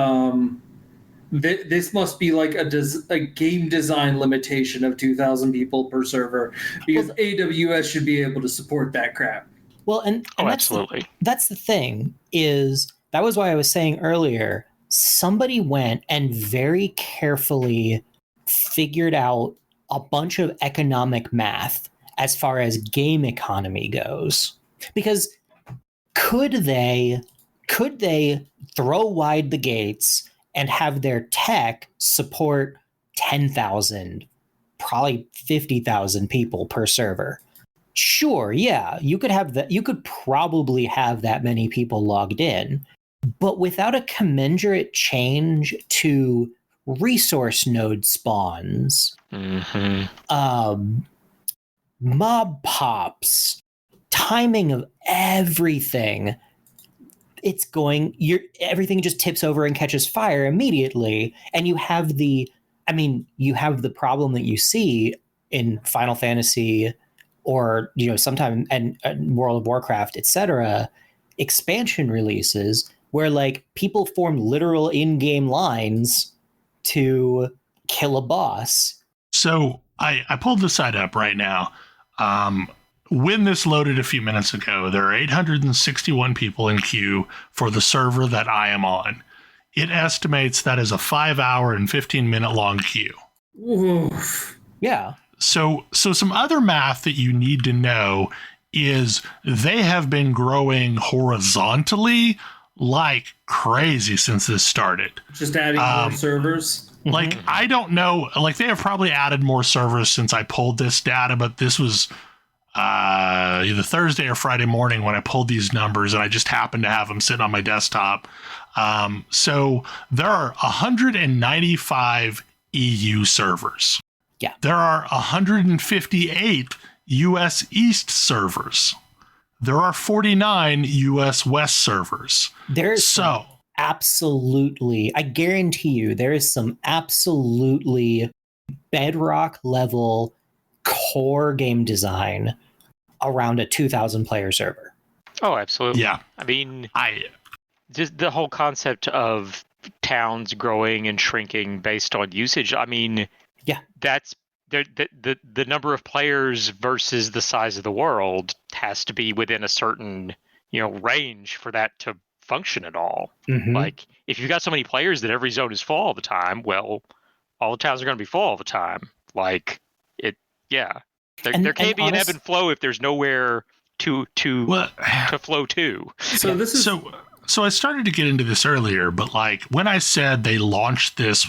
S4: this must be like a game design limitation of 2,000 people per server, because AWS should be able to support that crap.
S5: Well, and
S6: absolutely.
S5: That's the thing, is that was why I was saying earlier, somebody went and very carefully figured out a bunch of economic math as far as game economy goes. Because could they throw wide the gates and have their tech support 10,000, probably 50,000 people per server? Sure, yeah, you could probably have that many people logged in. But without a commensurate change to resource node spawns, mob pops, timing of everything, everything just tips over and catches fire immediately. And you have the problem that you see in Final Fantasy or, sometime in World of Warcraft, etc., expansion releases, where like people form literal in-game lines to kill a boss.
S2: So I pulled the site up right now. When this loaded a few minutes ago, there are 861 people in queue for the server that I am on. It estimates that is a 5-hour and 15-minute long queue.
S4: Oof.
S5: Yeah.
S2: So some other math that you need to know is they have been growing horizontally like crazy since this started.
S4: Just adding more servers.
S2: Like, I don't know, like they have probably added more servers since I pulled this data, but this was either Thursday or Friday morning when I pulled these numbers, and I just happened to have them sitting on my desktop. So there are 195 EU servers.
S5: Yeah.
S2: There are 158 US East servers. There are 49 US West servers.
S5: Absolutely, I guarantee you, there is some absolutely bedrock level core game design around a 2,000 player server.
S6: Oh, absolutely.
S2: Yeah.
S6: I mean, just the whole concept of towns growing and shrinking based on usage. I mean,
S5: yeah,
S6: that's the number of players versus the size of the world has to be within a certain, range for that to function at all.
S5: Mm-hmm.
S6: Like, if you've got so many players that every zone is full all the time, well, all the towns are going to be full all the time. Like, there can't be an ebb and flow if there's nowhere to flow to.
S4: So this is
S2: so I started to get into this earlier, but like when I said they launched this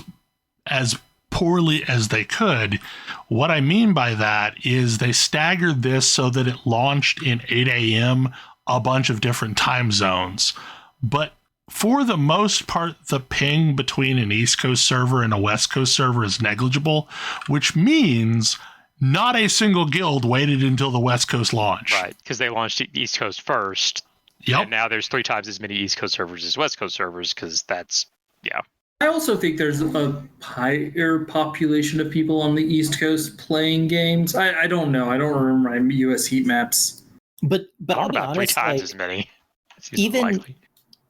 S2: as poorly as they could, what I mean by that is they staggered this so that it launched in 8 a.m. a bunch of different time zones. But for the most part, the ping between an East Coast server and a West Coast server is negligible, which means not a single guild waited until the West Coast launch.
S6: Right, because they launched East Coast first.
S2: Yep.
S6: And now there's 3 times as many East Coast servers as West Coast servers, because that's,
S4: I also think there's a higher population of people on the East Coast playing games. I don't know. I don't remember my US heat maps.
S5: But I'll be
S6: about
S5: honest,
S6: 3 times
S5: like,
S6: as many.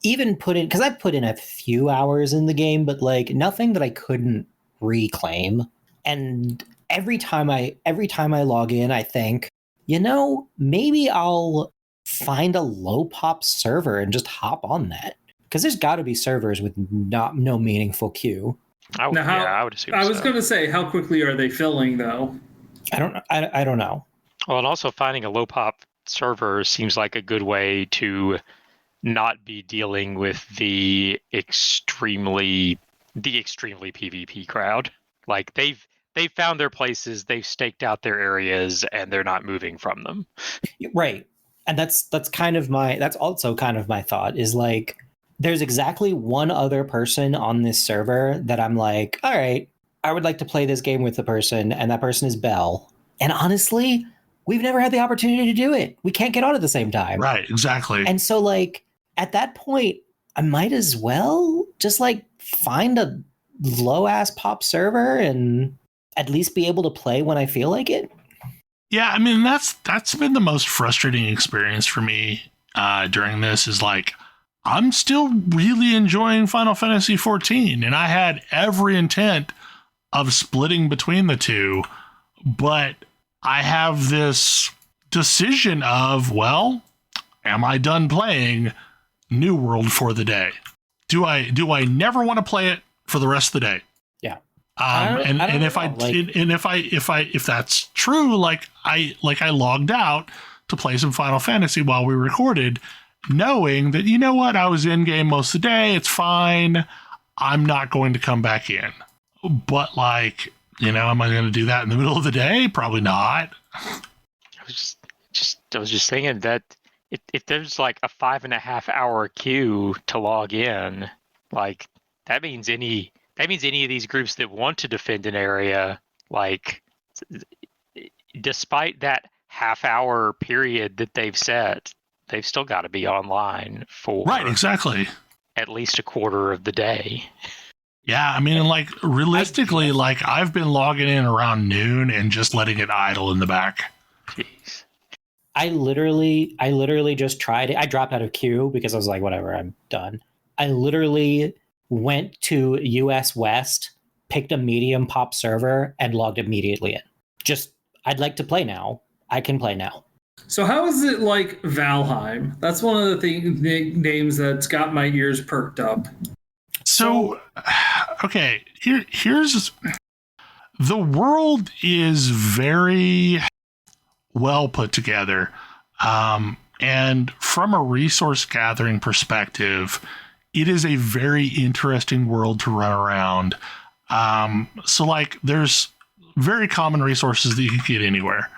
S5: even put in, because I've put in a few hours in the game, but like nothing that I couldn't reclaim. And every time I log in, I think, maybe I'll find a low pop server and just hop on that, because there's got to be servers with no meaningful queue.
S6: I would assume.
S4: I was going to say, how quickly are they filling though?
S5: I don't know.
S6: Well, and also finding a low pop server seems like a good way to not be dealing with the extremely PvP crowd. Like they've found their places, they've staked out their areas, and they're not moving from them.
S5: Right. And that's also kind of my thought, is like, there's exactly one other person on this server that I'm like, all right, I would like to play this game with the person, and that person is Belle. And honestly, we've never had the opportunity to do it. We can't get on at the same time.
S2: Right, exactly.
S5: And so like at that point, I might as well just like find a low ass pop server and at least be able to play when I feel like it.
S2: Yeah, I mean, that's been the most frustrating experience for me during this, is like, I'm still really enjoying Final Fantasy XIV, and I had every intent of splitting between the two, but I have this decision of, well, am I done playing New World for the day? Do I never want to play it for the rest of the day?
S5: Yeah.
S2: If that's true, like I logged out to play some Final Fantasy while we recorded, knowing that, you know what, I was in game most of the day, it's fine, I'm not going to come back in. But like, am I going to do that in the middle of the day? Probably not.
S6: I was just thinking that if there's like a 5.5 hour queue to log in, like that means any of these groups that want to defend an area, like despite that half-hour period that they've set, they've still got to be online for
S2: right, exactly,
S6: at least a quarter of the day.
S2: Yeah, I mean, like realistically, like I've been logging in around noon and just letting it idle in the back.
S6: Jeez.
S5: I literally just tried it. I dropped out of queue because I was like, whatever, I'm done. I literally went to US West, picked a medium pop server, and logged immediately in. Just, I'd like to play now. I can play now.
S4: So how is it like Valheim? That's one of the names that's got my ears perked up.
S2: So, okay, here's the world is very well put together, and from a resource gathering perspective, it is a very interesting world to run around. So like there's very common resources that you can get anywhere.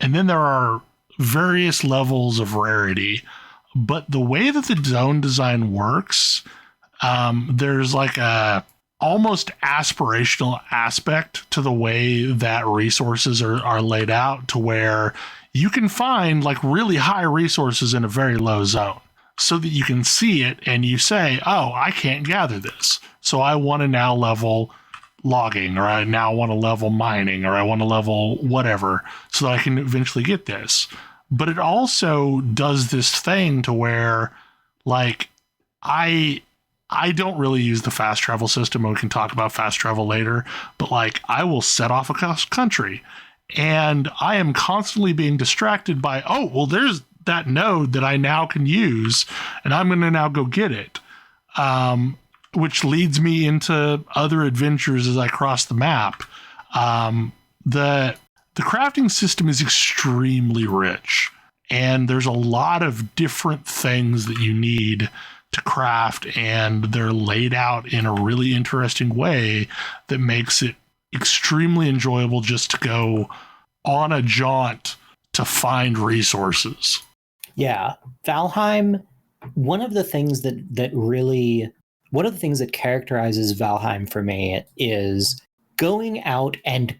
S2: And then there are various levels of rarity, but the way that the zone design works, there's like a almost aspirational aspect to the way that resources are laid out, to where you can find like really high resources in a very low zone, so that you can see it and you say, oh, I can't gather this, so I want to now level logging, or I now want to level mining, or I want to level whatever so that I can eventually get this. But it also does this thing to where, like, I don't really use the fast travel system, and we can talk about fast travel later, but like I will set off across country and I am constantly being distracted by, oh, well, there's that node that I now can use and I'm going to now go get it. Which leads me into other adventures as I cross the map. The crafting system is extremely rich, and there's a lot of different things that you need to craft, and they're laid out in a really interesting way that makes it extremely enjoyable just to go on a jaunt to find resources.
S5: Yeah, Valheim. One of the things that characterizes Valheim for me is going out and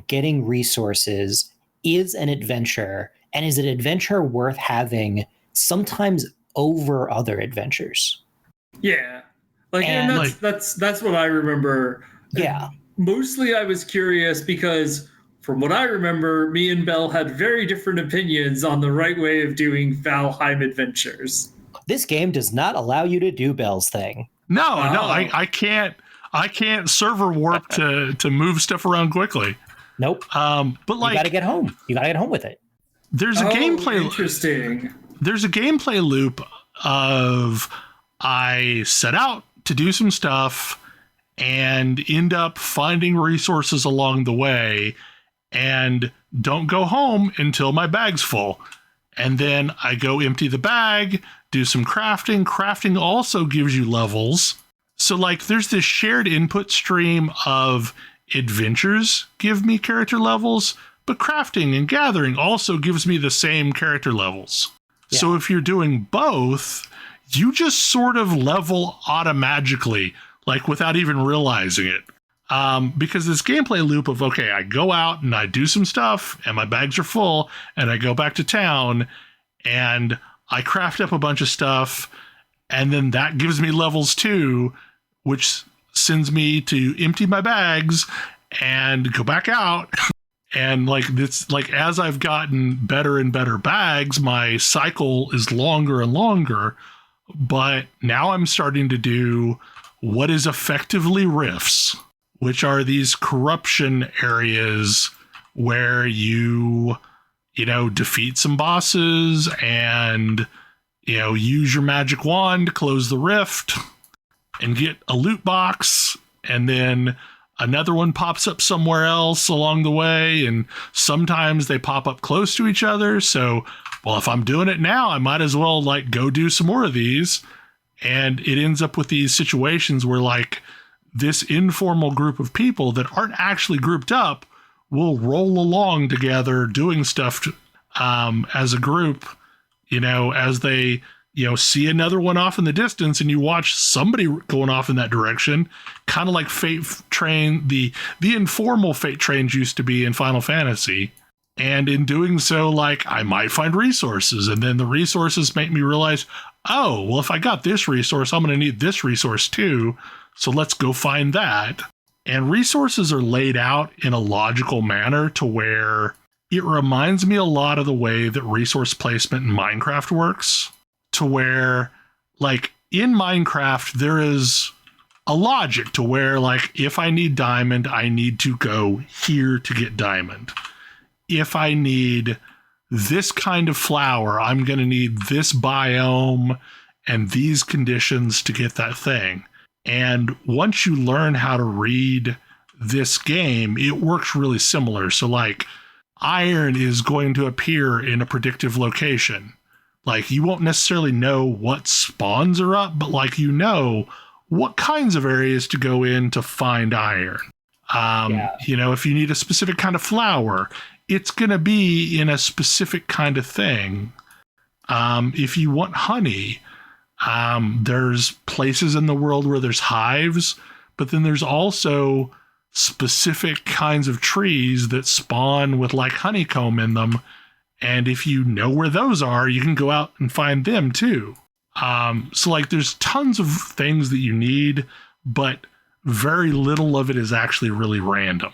S5: getting resources is an adventure, and is an adventure worth having sometimes over other adventures.
S4: Yeah. And that's what I remember.
S5: Yeah.
S4: Mostly I was curious because from what I remember, me and Belle had very different opinions on the right way of doing Valheim adventures.
S5: This game does not allow you to do Belle's thing.
S2: No, I can't server warp to move stuff around quickly.
S5: Nope.
S2: But like,
S5: you gotta get home. You gotta get home with it.
S2: There's a gameplay.
S4: Interesting.
S2: There's a gameplay loop of I set out to do some stuff and end up finding resources along the way and don't go home until my bag's full. And then I go empty the bag, do some crafting. Crafting also gives you levels. So like there's this shared input stream of adventures give me character levels, but crafting and gathering also gives me the same character levels. Yeah. So if you're doing both, you just sort of level automatically, like without even realizing it. Because this gameplay loop of, okay, I go out and I do some stuff and my bags are full and I go back to town and I craft up a bunch of stuff and then that gives me levels too, which sends me to empty my bags and go back out. And like this, like as I've gotten better and better bags, my cycle is longer and longer. But now I'm starting to do what is effectively rifts, which are these corruption areas where you defeat some bosses and, use your magic wand to close the rift and get a loot box. And then another one pops up somewhere else along the way. And sometimes they pop up close to each other. So, well, if I'm doing it now, I might as well like go do some more of these. And it ends up with these situations where like this informal group of people that aren't actually grouped up will roll along together doing stuff as a group, as they, see another one off in the distance and you watch somebody going off in that direction, kind of like Fate Train, the informal Fate Trains used to be in Final Fantasy. And in doing so, like, I might find resources, and then the resources make me realize, oh, well, if I got this resource, I'm going to need this resource too. So let's go find that. And resources are laid out in a logical manner to where it reminds me a lot of the way that resource placement in Minecraft works, to where, like, in Minecraft, there is a logic to where, like, if I need diamond, I need to go here to get diamond. If I need this kind of flower, I'm going to need this biome and these conditions to get that thing. And once you learn how to read this game, it works really similar. So like iron is going to appear in a predictive location. Like you won't necessarily know what spawns are up, but like what kinds of areas to go in to find iron. If you need a specific kind of flower, it's going to be in a specific kind of thing. If you want honey, there's places in the world where there's hives, but then there's also specific kinds of trees that spawn with like honeycomb in them. And if you know where those are, you can go out and find them too. So like there's tons of things that you need, but very little of it is actually really random.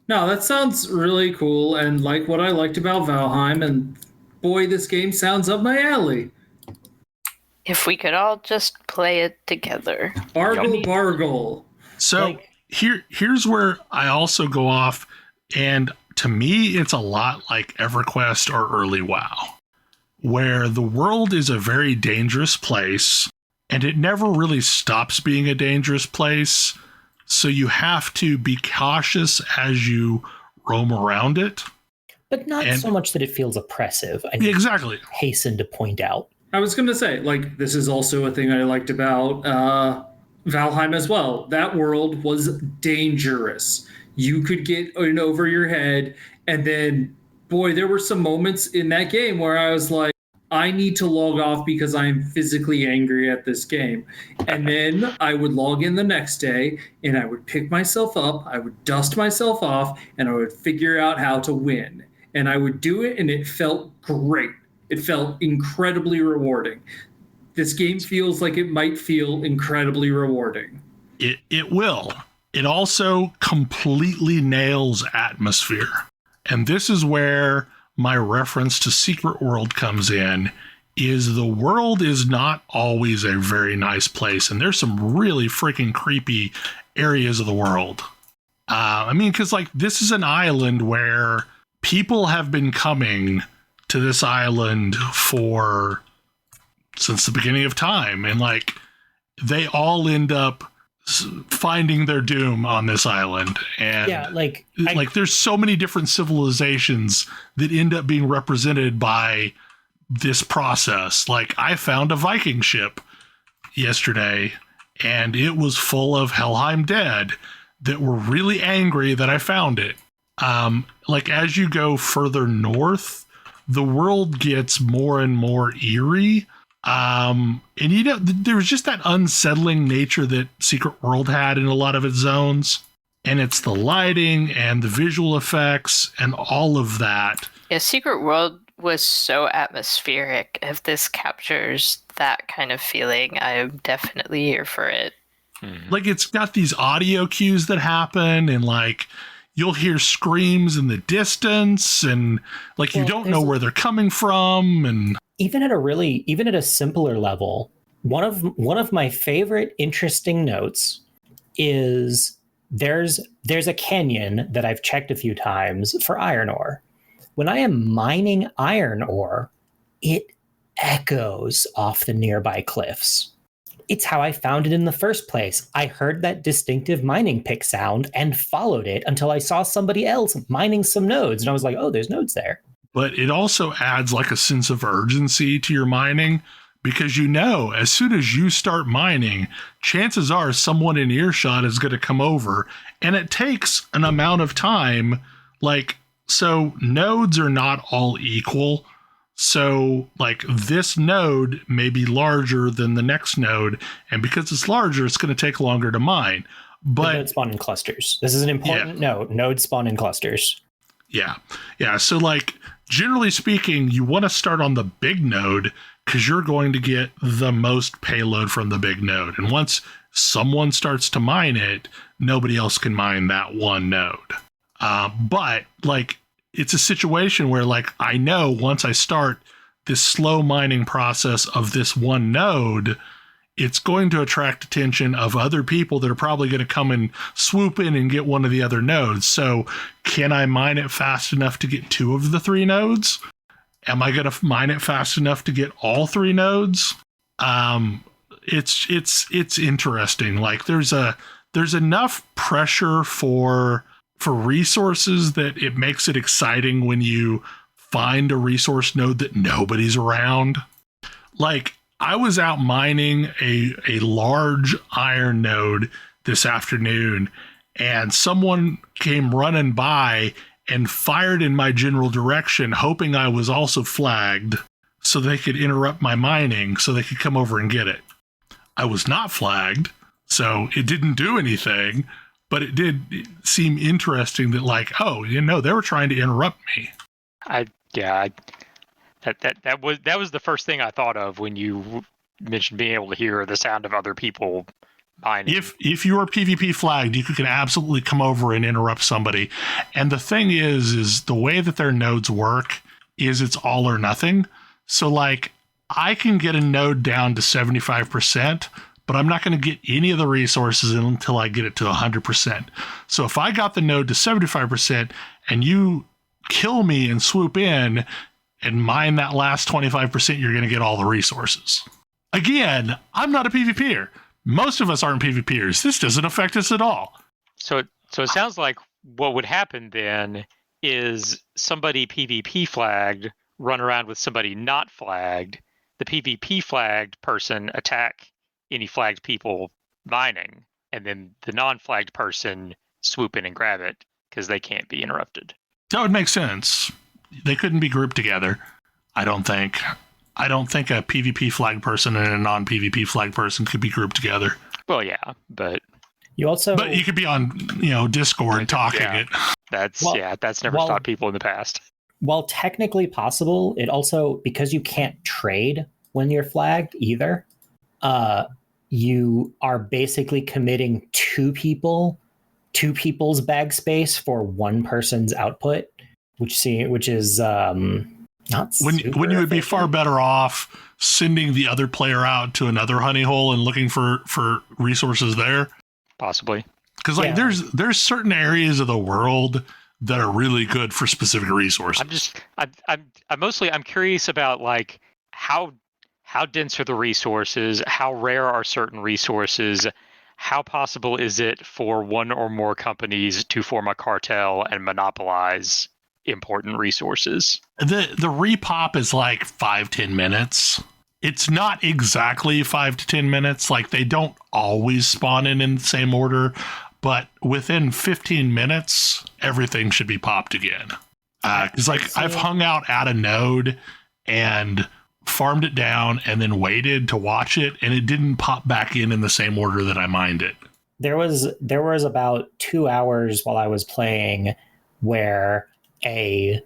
S4: No, that sounds really cool and like what I liked about Valheim, and boy, this game sounds up my alley.
S3: If we could all just play it together.
S4: Bargle.
S2: So here's where I also go off, and to me, it's a lot like EverQuest or early WoW, where the world is a very dangerous place, and it never really stops being a dangerous place. So you have to be cautious as you roam around it.
S5: But not so much that it feels oppressive. I
S2: exactly.
S5: Hasten to point out.
S4: I was going to say, like, this is also a thing I liked about Valheim as well. That world was dangerous. You could get in over your head. And then, boy, there were some moments in that game where I was like, I need to log off because I'm physically angry at this game. And then I would log in the next day and I would pick myself up, I would dust myself off, and I would figure out how to win. And I would do it, and it felt great. It felt incredibly rewarding. This game feels like it might feel incredibly rewarding.
S2: It will. It also completely nails atmosphere. And this is where my reference to Secret World comes in, is the world is not always a very nice place. And there's some really freaking creepy areas of the world. I mean, because like this is an island where people have been coming to this island since the beginning of time. And like they all end up finding their doom on this island, and like there's so many different civilizations that end up being represented by this process. Like I found a Viking ship yesterday, and it was full of Helheim dead that were really angry that I found it. Like as you go further north, the world gets more and more eerie. And there was just that unsettling nature that Secret World had in a lot of its zones, and it's the lighting and the visual effects and all of that.
S3: Yeah, Secret World was so atmospheric. If this captures that kind of feeling, I am definitely here for it.
S2: Like it's got these audio cues that happen, and like you'll hear screams in the distance, and like you don't know where they're coming from. And
S5: even at a simpler level, one of my favorite interesting notes is there's a canyon that I've checked a few times for iron ore. When I am mining iron ore, it echoes off the nearby cliffs. It's how I found it in the first place. I heard that distinctive mining pick sound and followed it until I saw somebody else mining some nodes, and I was like, oh, there's nodes there.
S2: But it also adds like a sense of urgency to your mining, because you know as soon as you start mining, chances are someone in earshot is going to come over, and it takes an amount of time. Like, so nodes are not all equal. So like this node may be larger than the next node, and because it's larger, it's going to take longer to mine. But
S5: nodes spawn in clusters. This is an important note. Nodes spawn in clusters.
S2: Yeah. So like generally speaking, you want to start on the big node because you're going to get the most payload from the big node. And once someone starts to mine it, nobody else can mine that one node. But like it's a situation where like I know once I start this slow mining process of this one node, it's going to attract attention of other people that are probably going to come and swoop in and get one of the other nodes. So can I mine it fast enough to get 2 of the 3 nodes? Am I going to mine it fast enough to get all 3 nodes? It's interesting. Like there's enough pressure for resources that it makes it exciting when you find a resource node that nobody's around. Like I was out mining a large iron node this afternoon, and someone came running by and fired in my general direction, hoping I was also flagged so they could interrupt my mining so they could come over and get it. I was not flagged, so it didn't do anything, but it did seem interesting that like, oh, you know, they were trying to interrupt me.
S6: That was the first thing I thought of when you mentioned being able to hear the sound of other people mining.
S2: If you are PvP flagged, you can absolutely come over and interrupt somebody. And the thing is the way that their nodes work is it's all or nothing. So like I can get a node down to 75%, but I'm not going to get any of the resources until I get it to 100%. So if I got the node to 75% and you kill me and swoop in and mine that last 25%, you're going to get all the resources. Again, I'm not a PvPer. Most of us aren't PvPers. This doesn't affect us at all.
S6: So it sounds like what would happen then is somebody PvP flagged run around with somebody not flagged. The PvP flagged person attack any flagged people mining, and then the non-flagged person swoop in and grab it because they can't be interrupted.
S2: That would make sense. They couldn't be grouped together, I don't think. I don't think a PvP flag person and a non-PvP flag person could be grouped together.
S6: Well, yeah, but
S5: You also,
S2: But you could be on, Discord talking
S6: Yeah.
S2: it.
S6: that's never
S5: well-
S6: stopped people in the past.
S5: while technically possible, it also, because you can't trade when you're flagged either, you are basically committing two people's bag space for one person's output, which is not
S2: When
S5: super
S2: you would be far
S5: efficient.
S2: better off sending the other player out to another honey hole and looking for resources there.
S6: Possibly.
S2: Because
S5: Yeah.
S2: there's certain areas of the world that are really good for specific resources.
S6: I'm curious about like how dense are the resources? How rare are certain resources? How possible is it for one or more companies to form a cartel and monopolize important resources?
S2: The repop is like 5-10 minutes. It's not exactly 5 to 10 minutes. Like they don't always spawn in the same order, but within 15 minutes, everything should be popped again. Because I've hung out at a node and farmed it down and then waited to watch it, and it didn't pop back in the same order that I mined it.
S5: There was about 2 hours while I was playing where a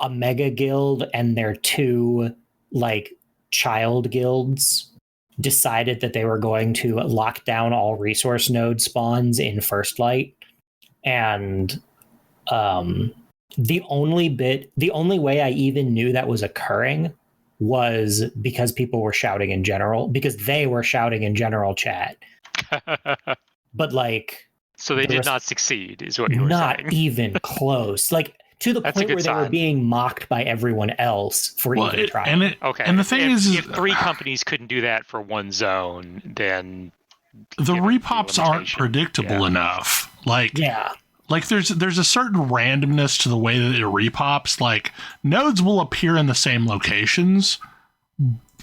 S5: mega guild and their two like child guilds decided that they were going to lock down all resource node spawns in First Light, and the only way I even knew that was occurring was because people were shouting in general, because they were shouting in general chat. But like,
S6: So they did not succeed, is what you were
S5: not
S6: saying.
S5: even close. Like to the
S6: That's a
S5: point where
S6: good
S5: they were
S6: sign.
S5: being mocked by everyone else for even trying.
S6: Okay.
S2: And the thing is
S6: if three companies couldn't do that for one zone, then
S2: the
S6: given the
S2: repops aren't
S6: limitation,
S2: predictable
S6: yeah.
S2: enough. Like,
S5: Yeah.
S2: like there's a certain randomness to the way that it repops. Like nodes will appear in the same locations,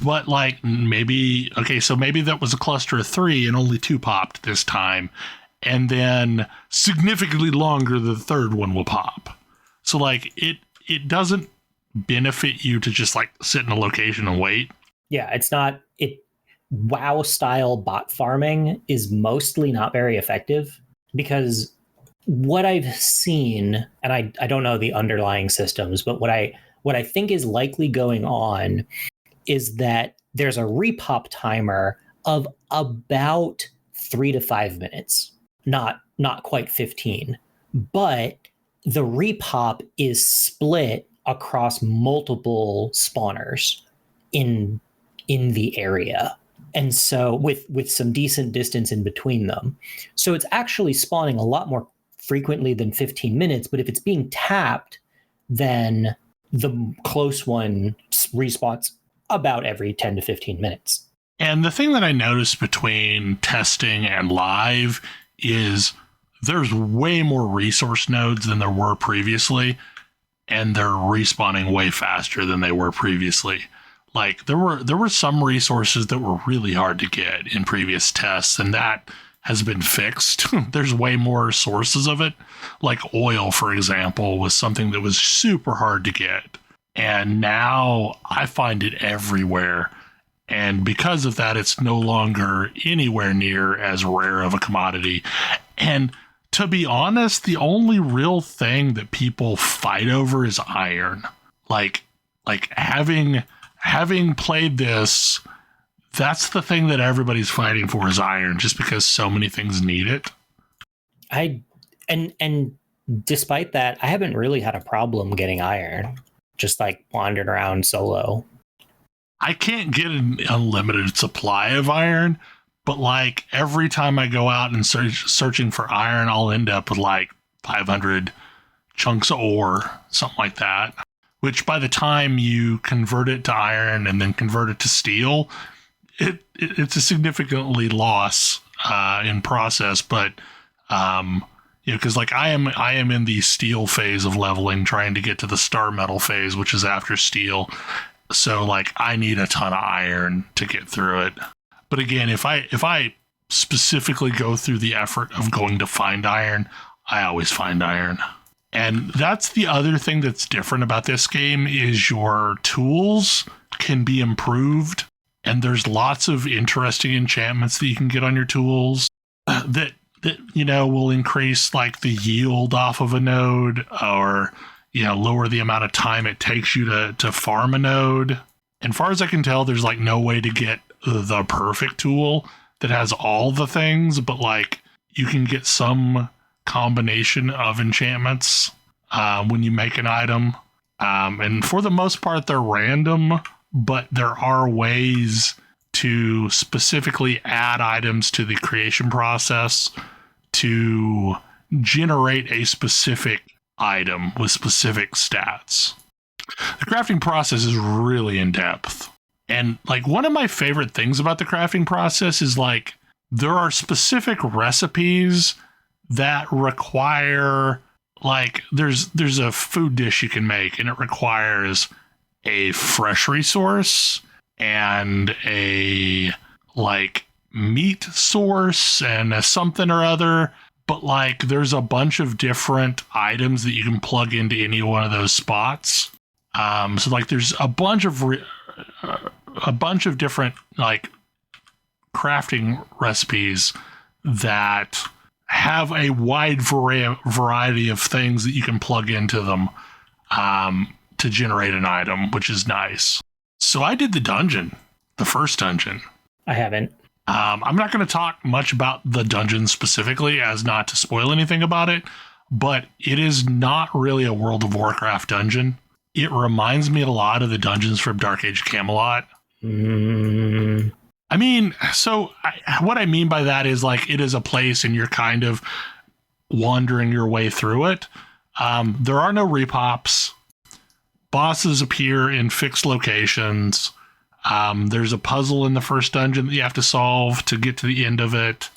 S2: but like maybe that was a cluster of 3 and only 2 popped this time, and then significantly longer the third one will pop. So like it doesn't benefit you to just like sit in a location and wait.
S5: Yeah, it's not it. WoW style bot farming is mostly not very effective because what I've seen, and I don't know the underlying systems, but what I think is likely going on is that there's a repop timer of about 3 to 5 minutes, not quite 15, but the repop is split across multiple spawners in the area, and so with some decent distance in between them. So it's actually spawning a lot more frequently than 15 minutes, but if it's being tapped, then the close one respawns about every 10 to 15 minutes.
S2: And the thing that I noticed between testing and live is there's way more resource nodes than there were previously, and they're respawning way faster than they were previously. Like there were some resources that were really hard to get in previous tests, and that has been fixed. There's way more sources of it. Like oil, for example, was something that was super hard to get. And now I find it everywhere. And because of that, it's no longer anywhere near as rare of a commodity. And to be honest, the only real thing that people fight over is iron. Like having played this, that's the thing that everybody's fighting for is iron, just because so many things need it.
S5: And despite that, I haven't really had a problem getting iron. Just like wandering around solo.
S2: I can't get an unlimited supply of iron, but like every time I go out and searching for iron, I'll end up with like 500 chunks of ore, something like that. Which by the time you convert it to iron and then convert it to steel, it's a significantly loss in process. But because like I am in the steel phase of leveling, trying to get to the star metal phase, which is after steel. So like I need a ton of iron to get through it. But again, if I specifically go through the effort of going to find iron, I always find iron. And that's the other thing that's different about this game is your tools can be improved. And there's lots of interesting enchantments that you can get on your tools that will increase like the yield off of a node, or lower the amount of time it takes you to farm a node. And far as I can tell, there's like no way to get the perfect tool that has all the things, but like you can get some combination of enchantments when you make an item. And for the most part, they're random, but there are ways to specifically add items to the creation process to generate a specific item with specific stats. The crafting process is really in depth. And like one of my favorite things about the crafting process is like there are specific recipes that require like there's a food dish you can make and it requires a fresh resource and a like meat source and a something or other. But like there's a bunch of different items that you can plug into any one of those spots. So like there's a bunch of different like crafting recipes that have a wide variety of things that you can plug into them to generate an item, which is nice. So I did the first dungeon.
S5: I haven't.
S2: I'm not going to talk much about the dungeon specifically as not to spoil anything about it, but it is not really a World of Warcraft dungeon. It reminds me a lot of the dungeons from Dark Age Camelot. I mean, what I mean by that is like it is a place and you're kind of wandering your way through it. There are no repops. Bosses appear in fixed locations. There's a puzzle in the first dungeon that you have to solve to get to the end of it.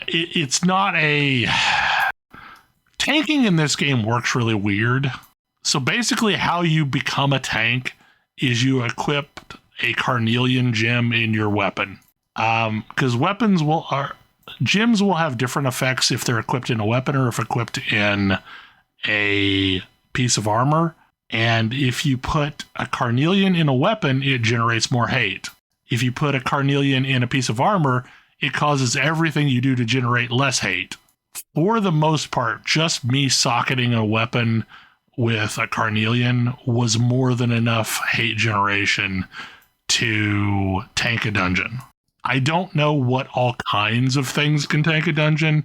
S2: It's not a... Tanking in this game works really weird. So basically how you become a tank is you equip a carnelian gem in your weapon. Because gems will have different effects if they're equipped in a weapon or if equipped in a piece of armor. And if you put a carnelian in a weapon, it generates more hate. If you put a carnelian in a piece of armor, it causes everything you do to generate less hate. For the most part, just me socketing a weapon with a carnelian was more than enough hate generation to tank a dungeon. I don't know what all kinds of things can tank a dungeon.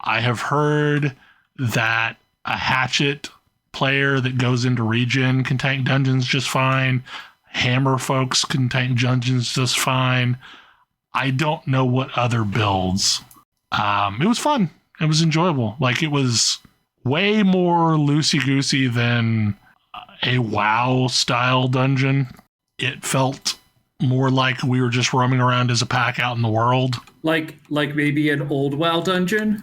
S2: I have heard that a hatchet player that goes into regen can tank dungeons just fine. Hammer folks can tank dungeons just fine. I don't know what other builds. It was fun. It was enjoyable. Like it was way more loosey-goosey than a WoW style dungeon. It felt more like we were just roaming around as a pack out in the world.
S4: Like maybe an old WoW dungeon?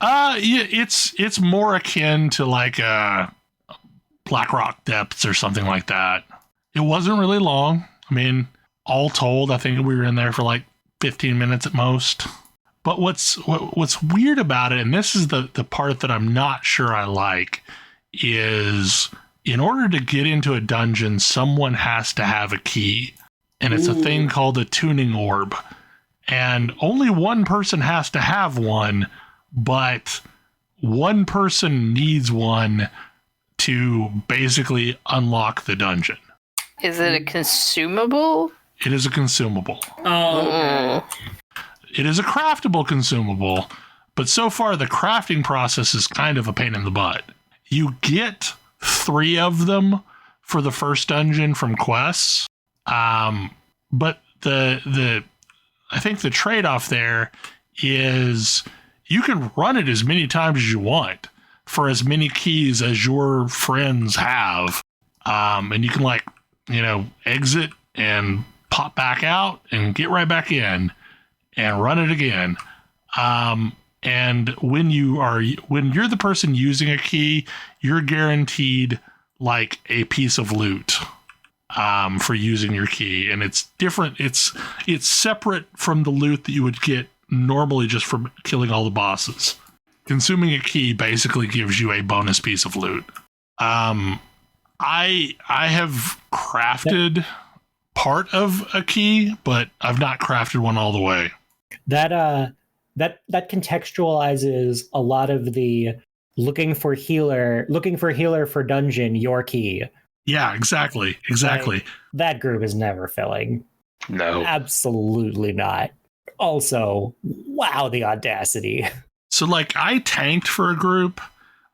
S2: Yeah, it's more akin to like a Blackrock Depths or something like that. It wasn't really long. I mean, all told, I think we were in there for like 15 minutes at most. But what's weird about it, and this is the part that I'm not sure I like, is in order to get into a dungeon, someone has to have a key. And it's a thing called a tuning orb. And only one person has to have one, but one person needs one to basically unlock the dungeon.
S3: Is it a consumable?
S2: It is a consumable.
S4: Oh, okay.
S2: It is a craftable consumable, but so far the crafting process is kind of a pain in the butt. You get 3 of them for the first dungeon from quests, but the I think the trade-off there is you can run it as many times as you want for as many keys as your friends have, and you can exit and pop back out and get right back in and run it again. And when you're the person using a key, you're guaranteed like a piece of loot for using your key, and it's different. It's separate from the loot that you would get normally just from killing all the bosses. Consuming a key basically gives you a bonus piece of loot. I have crafted part of a key, but I've not crafted one all the way.
S5: That contextualizes a lot of the looking for healer for dungeon, your key.
S2: Yeah, exactly.
S5: Like, that group is never filling.
S6: No.
S5: Absolutely not. Also, wow, the audacity.
S2: So I tanked for a group.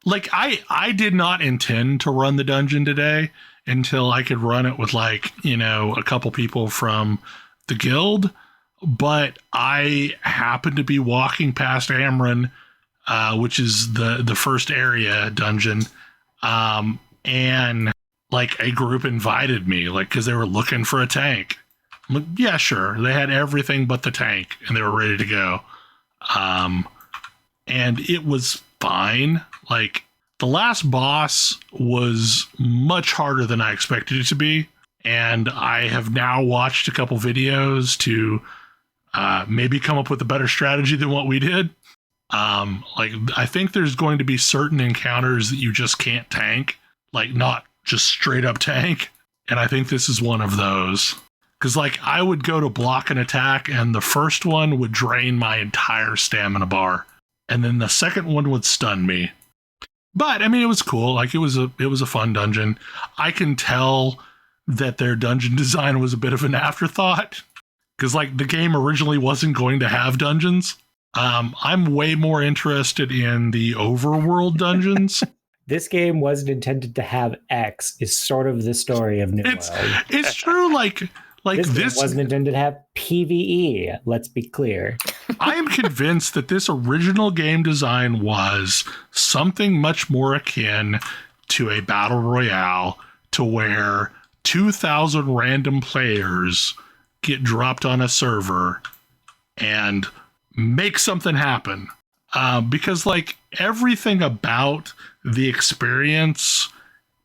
S2: I did not intend to run the dungeon today until I could run it with a couple people from the guild. But I happened to be walking past Amron, which is the first area dungeon, and a group invited me, because they were looking for a tank. I'm like, yeah, sure. They had everything but the tank, and they were ready to go. And it was fine. The last boss was much harder than I expected it to be, and I have now watched a couple videos to maybe come up with a better strategy than what we did. I think there's going to be certain encounters that you just can't tank, not just straight up tank. And I think this is one of those. Because I would go to block an attack and the first one would drain my entire stamina bar. And then the second one would stun me. But I mean, it was cool. It was a fun dungeon. I can tell that their dungeon design was a bit of an afterthought. Because the game originally wasn't going to have dungeons. I'm way more interested in the overworld dungeons.
S5: This game wasn't intended to have X is sort of the story of New World.
S2: It's true.
S5: This wasn't intended to have PvE. Let's be clear.
S2: I am convinced that this original game design was something much more akin to a battle royale, to where 2,000 random players get dropped on a server and make something happen. Because everything about the experience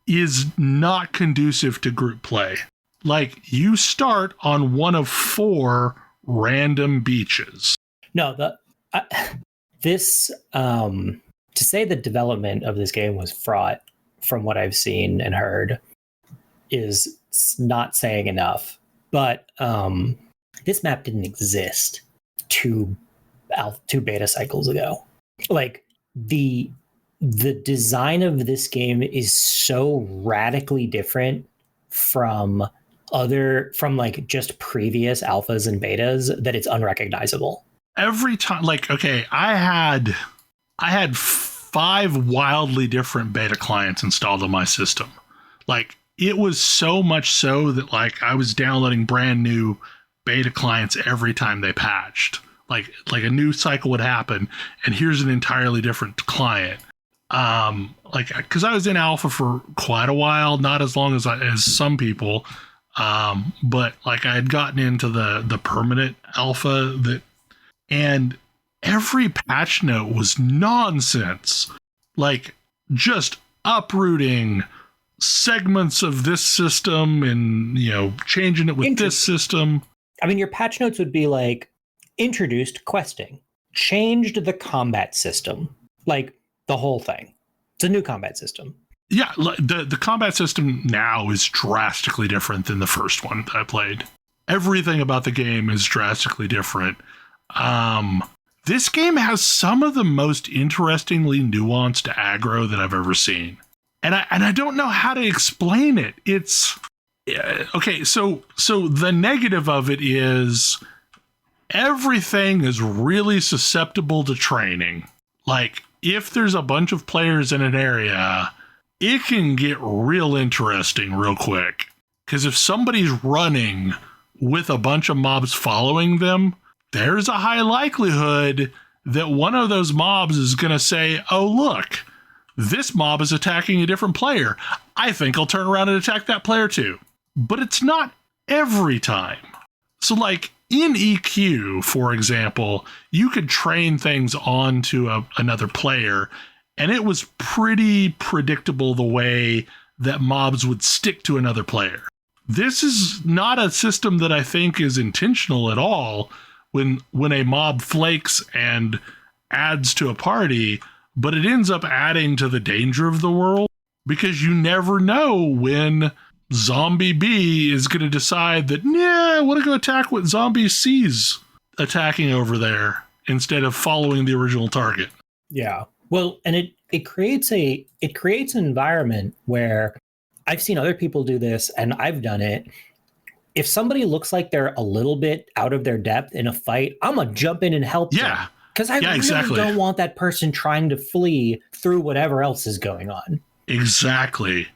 S2: is not conducive to group play. You start on one of 4 random beaches.
S5: No, to say the development of this game was fraught, from what I've seen and heard, is not saying enough. But this map didn't exist 2 beta cycles ago. The design of this game is so radically different from just previous alphas and betas that it's unrecognizable.
S2: Every time, I had 5 wildly different beta clients installed on my system. It was so much so that I was downloading brand new beta clients every time they patched. A new cycle would happen, and here's an entirely different client. Because I was in alpha for quite a while, not as long as some people, but I had gotten into the permanent alpha and every patch note was nonsense. Just uprooting segments of this system and changing it with this system.
S5: I mean, your patch notes would be introduced questing, changed the combat system, the whole thing. It's a new combat system.
S2: Yeah, the combat system now is drastically different than the first one that I played. Everything about the game is drastically different. This game has some of the most interestingly nuanced aggro that I've ever seen. And I don't know how to explain it. It's Okay, so the negative of it is everything is really susceptible to training. Like, if there's a bunch of players in an area, it can get real interesting real quick. Because if somebody's running with a bunch of mobs following them, there's a high likelihood that one of those mobs is going to say, oh, look, this mob is attacking a different player. I think I'll turn around and attack that player too. But it's not every time. So like in EQ, for example, you could train things onto another player, and it was pretty predictable the way that mobs would stick to another player. This is not a system that I think is intentional at all when a mob flakes and adds to a party, but it ends up adding to the danger of the world because you never know when Zombie B is going to decide that, I want to go attack what Zombie C's attacking over there instead of following the original target.
S5: Yeah. Well, and it creates an environment where I've seen other people do this and I've done it. If somebody looks like they're a little bit out of their depth in a fight, I'm going to jump in and help them. Because I really don't want that person trying to flee through whatever else is going on.
S2: Exactly.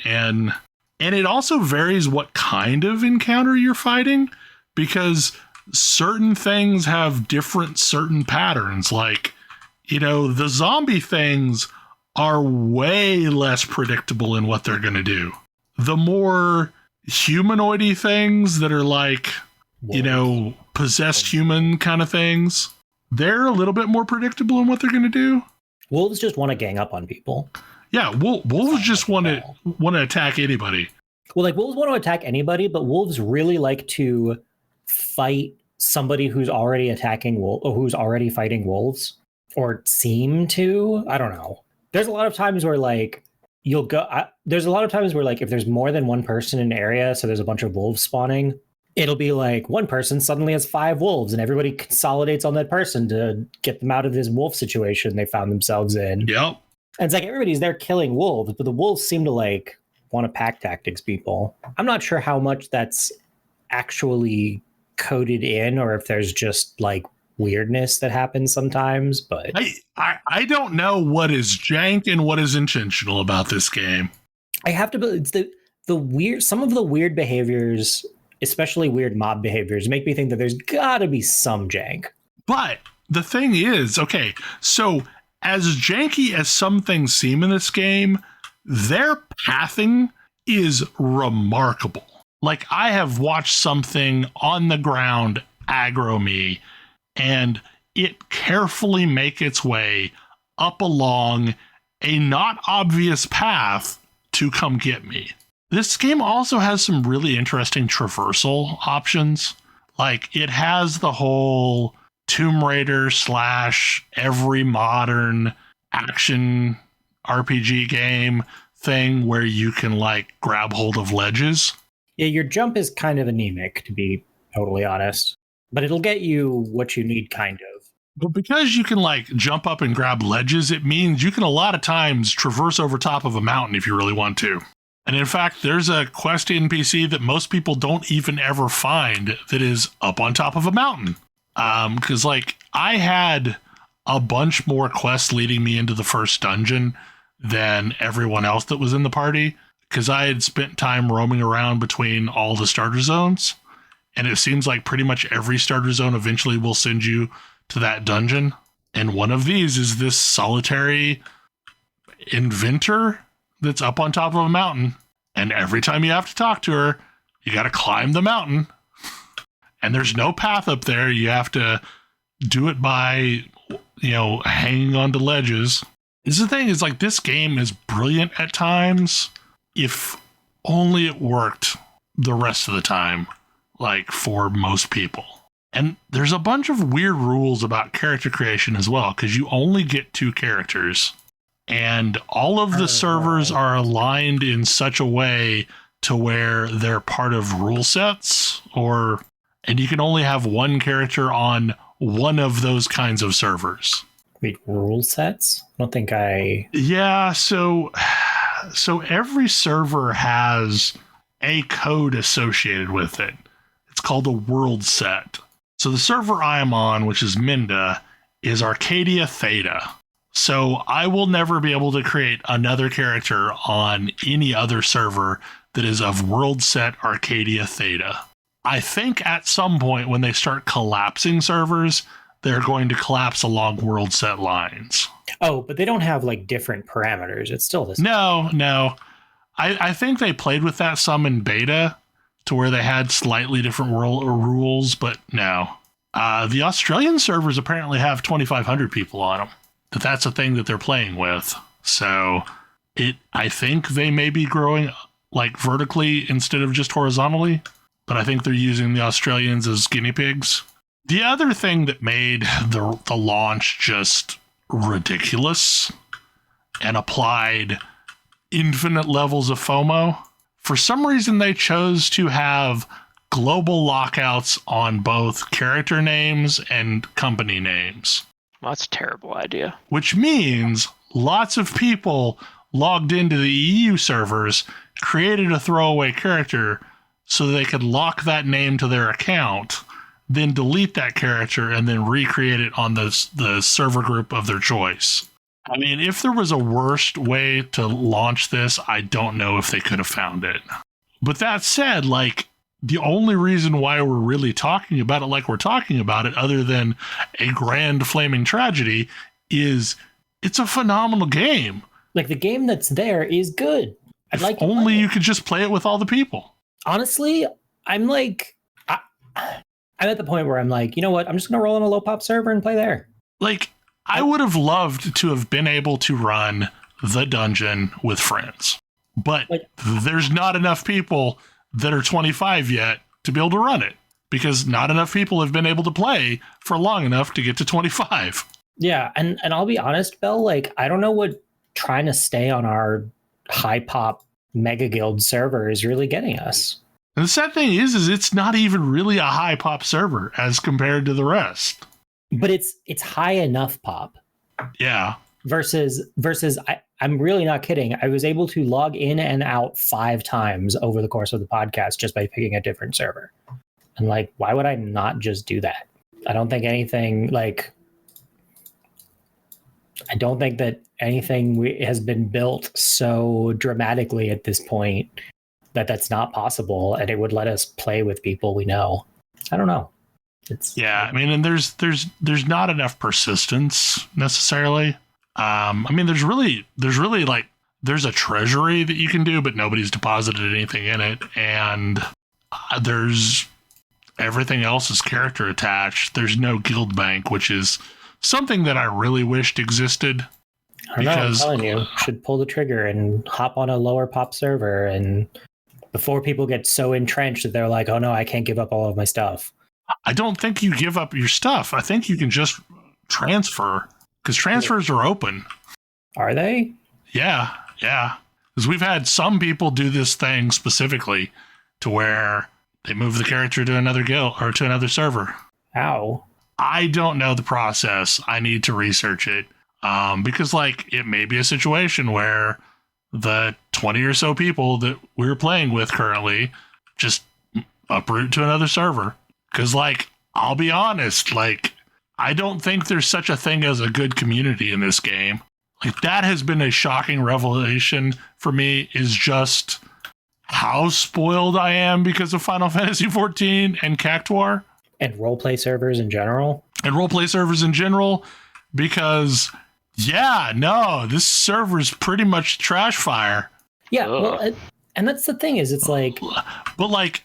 S2: And it also varies what kind of encounter you're fighting, because certain things have certain patterns. Like, the zombie things are way less predictable in what they're going to do. The more humanoidy things that are like, possessed human kind of things, they're a little bit more predictable in what they're going to do.
S5: Wolves just want to gang up on people.
S2: Yeah, wolves just want to attack anybody.
S5: Well, like wolves want to attack anybody, but wolves really like to fight somebody who's already attacking or who's already fighting wolves, or seem to. I don't know. There's a lot of times where like there's a lot of times where like if there's more than one person in an area, so there's a bunch of wolves spawning, it'll be like one person suddenly has 5 wolves and everybody consolidates on that person to get them out of this wolf situation they found themselves in.
S2: Yep.
S5: And it's like everybody's there killing wolves, but the wolves seem to like want to pack tactics people. I'm not sure how much that's actually coded in or if there's just like weirdness that happens sometimes, but
S2: I don't know what is jank and what is intentional about this game.
S5: I have to believe it's the weird, some of the weird behaviors, especially weird mob behaviors, make me think that there's gotta be some jank.
S2: But the thing is, okay, so as janky as some things seem in this game, their pathing is remarkable. Like, I have watched something on the ground aggro me, and it carefully make its way up along a not obvious path to come get me. This game also has some really interesting traversal options. Like, it has the whole Tomb Raider / every modern action RPG game thing where you can like grab hold of ledges.
S5: Yeah, your jump is kind of anemic, to be totally honest, but it'll get you what you need, kind of.
S2: But because you can like jump up and grab ledges, it means you can a lot of times traverse over top of a mountain if you really want to. And in fact, there's a quest NPC that most people don't even ever find that is up on top of a mountain. Because like I had a bunch more quests leading me into the first dungeon than everyone else that was in the party, because I had spent time roaming around between all the starter zones, and it seems like pretty much every starter zone eventually will send you to that dungeon. And one of these is this solitary inventor that's up on top of a mountain, and every time you have to talk to her, you got to climb the mountain, and there's no path up there. You have to do it by, hanging onto ledges. This is the thing, is like this game is brilliant at times, if only it worked the rest of the time, like for most people. And there's a bunch of weird rules about character creation as well, because you only get 2 characters, and all of the servers are aligned in such a way to where they're part of rule sets, and you can only have 1 character on one of those kinds of servers.
S5: Wait, rule sets? I don't think
S2: Yeah, so every server has a code associated with it. It's called a world set. So the server I am on, which is Minda, is Arcadia Theta. So I will never be able to create another character on any other server that is of world set Arcadia Theta. I think at some point when they start collapsing servers, they're going to collapse along world set lines.
S5: Oh, but they don't have like different parameters. It's still the same.
S2: No. I think they played with that some in beta to where they had slightly different rules, but no. The Australian servers apparently have 2,500 people on them. That's a thing that they're playing with. So I think they may be growing like vertically instead of just horizontally, but I think they're using the Australians as guinea pigs. The other thing that made the launch just ridiculous and applied infinite levels of FOMO, for some reason they chose to have global lockouts on both character names and company names.
S6: Well, that's a terrible idea.
S2: Which means lots of people logged into the EU servers, created a throwaway character so they could lock that name to their account, then delete that character and then recreate it on the server group of their choice. I mean, if there was a worst way to launch this, I don't know if they could have found it. But that said, like, the only reason why we're really talking about it like we're talking about it, other than a grand flaming tragedy, is it's a phenomenal game.
S5: Like, the game that's there is good. I'd
S2: If
S5: like to
S2: only
S5: play
S2: you
S5: it.
S2: could just play it with all the people.
S5: Honestly, I'm like, I'm at the point where I'm like, you know what? I'm just going to roll on a low pop server and play there.
S2: Like, I would have loved to have been able to run the dungeon with friends, but there's not enough people that are 25 yet to be able to run it because not enough people have been able to play for long enough to get to 25.
S5: Yeah, and I'll be honest, Bell, like, I don't know what trying to stay on our high pop mega guild server is really getting us.
S2: And the sad thing is it's not even really a high pop server as compared to the rest.
S5: But it's high enough pop.
S2: Yeah.
S5: Versus I'm really not kidding. I was able to log in and out 5 times over the course of the podcast just by picking a different server. And like, why would I not just do that? I don't think that anything has been built so dramatically at this point that that's not possible, and it would let us play with people we know. I don't know.
S2: Yeah, I mean, and there's not enough persistence necessarily. I mean, there's really like there's a treasury that you can do, but nobody's deposited anything in it, and there's everything else is character attached. There's no guild bank, which is something that I really wished existed.
S5: I don't know, I'm telling you, should pull the trigger and hop on a lower pop server, and before people get so entrenched that they're like, oh no, I can't give up all of my stuff.
S2: I don't think you give up your stuff. I think you can just transfer because transfers are open.
S5: Are they?
S2: Yeah. Because we've had some people do this thing specifically to where they move the character to another guild or to another server.
S5: How?
S2: I don't know the process. I need to research it. Because like it may be a situation where the 20 or so people that we're playing with currently just uproot to another server. Because like, I'll be honest, like, I don't think there's such a thing as a good community in this game. Like, that has been a shocking revelation for me, is just how spoiled I am because of Final Fantasy XIV and Cactuar.
S5: And roleplay servers in general.
S2: Because, yeah, no, this server's pretty much trash fire.
S5: Yeah, well, and that's the thing is, it's like...
S2: But, like,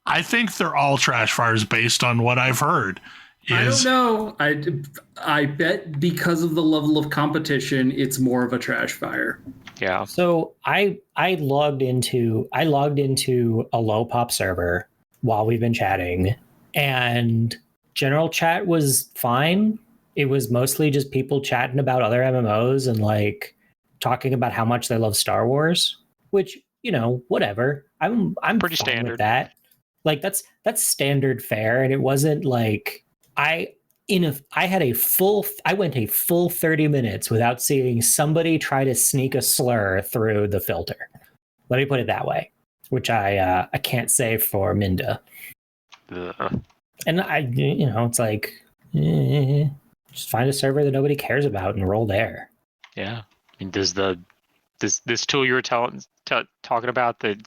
S2: I think they're all trash fires based on what I've heard.
S4: I don't know. I bet because of the level of competition, it's more of a trash fire.
S6: Yeah.
S5: So I logged into a low pop server while we've been chatting, and general chat was fine. It was mostly just people chatting about other MMOs and like talking about how much they love Star Wars, which, you know, whatever. I'm
S6: pretty
S5: fine
S6: standard
S5: with that. Like that's standard fare, and it wasn't like I went a full 30 minutes without seeing somebody try to sneak a slur through the filter. Let me put it that way. which I can't say for Minda.
S6: Ugh.
S5: And it's like, just find a server that nobody cares about and roll there.
S6: Yeah. I mean, does this tool you were talking about that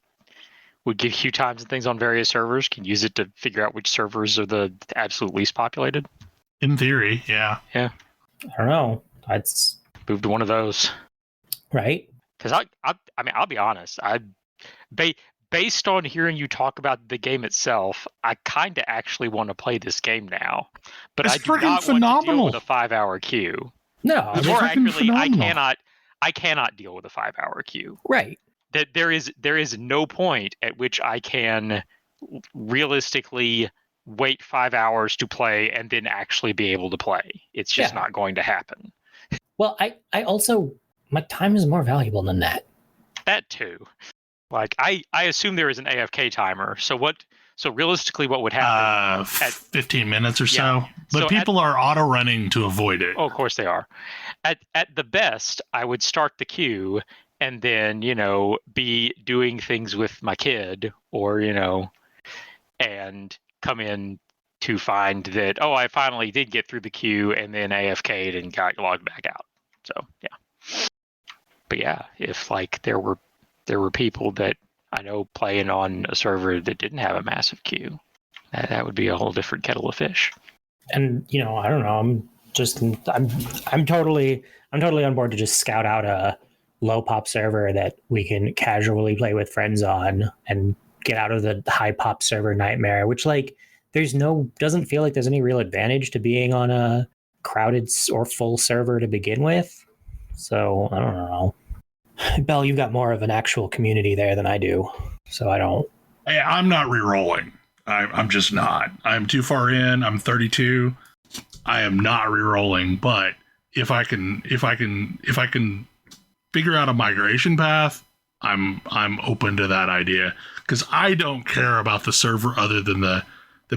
S6: would give queue times and things on various servers, can use it to figure out which servers are the absolute least populated?
S2: In theory, yeah.
S6: Yeah.
S5: I don't know. That's
S6: Move to one of those.
S5: right.
S6: Because I'll be honest. Based on hearing you talk about the game itself, I kind of actually want to play this game now. But
S2: It's
S6: I do
S2: freaking
S6: not want to deal
S2: phenomenal.
S6: with a 5-hour queue.
S5: No,
S2: It's
S6: Or
S2: freaking
S6: actually,
S2: phenomenal.
S6: I cannot deal with a 5-hour queue.
S5: right.
S6: That there is no point at which I can realistically wait 5 hours to play and then actually be able to play. It's just
S5: Yeah.
S6: not going to happen.
S5: Well, I also, my time is more valuable than that.
S6: That too. Like I assume there is an AFK timer. So realistically what would happen?
S2: 15 minutes or
S6: Yeah.
S2: so. But
S6: So
S2: people are auto running to avoid it.
S6: Oh, of course they are. At the best, I would start the queue and then, be doing things with my kid or, and come in to find that, oh, I finally did get through the queue and then AFK'd and got logged back out. So, yeah. But yeah, if like there were people that I know playing on a server that didn't have a massive queue, that would be a whole different kettle of fish.
S5: And I don't know. I'm totally on board to just scout out a low pop server that we can casually play with friends on and get out of the high pop server nightmare. Which doesn't feel like there's any real advantage to being on a crowded or full server to begin with. So I don't know. Bell, you've got more of an actual community there than I do, so I don't.
S2: Hey, I'm not re-rolling. I'm just not. I'm too far in. I'm 32. I am not re-rolling. But if I can figure out a migration path, I'm open to that idea because I don't care about the server other than the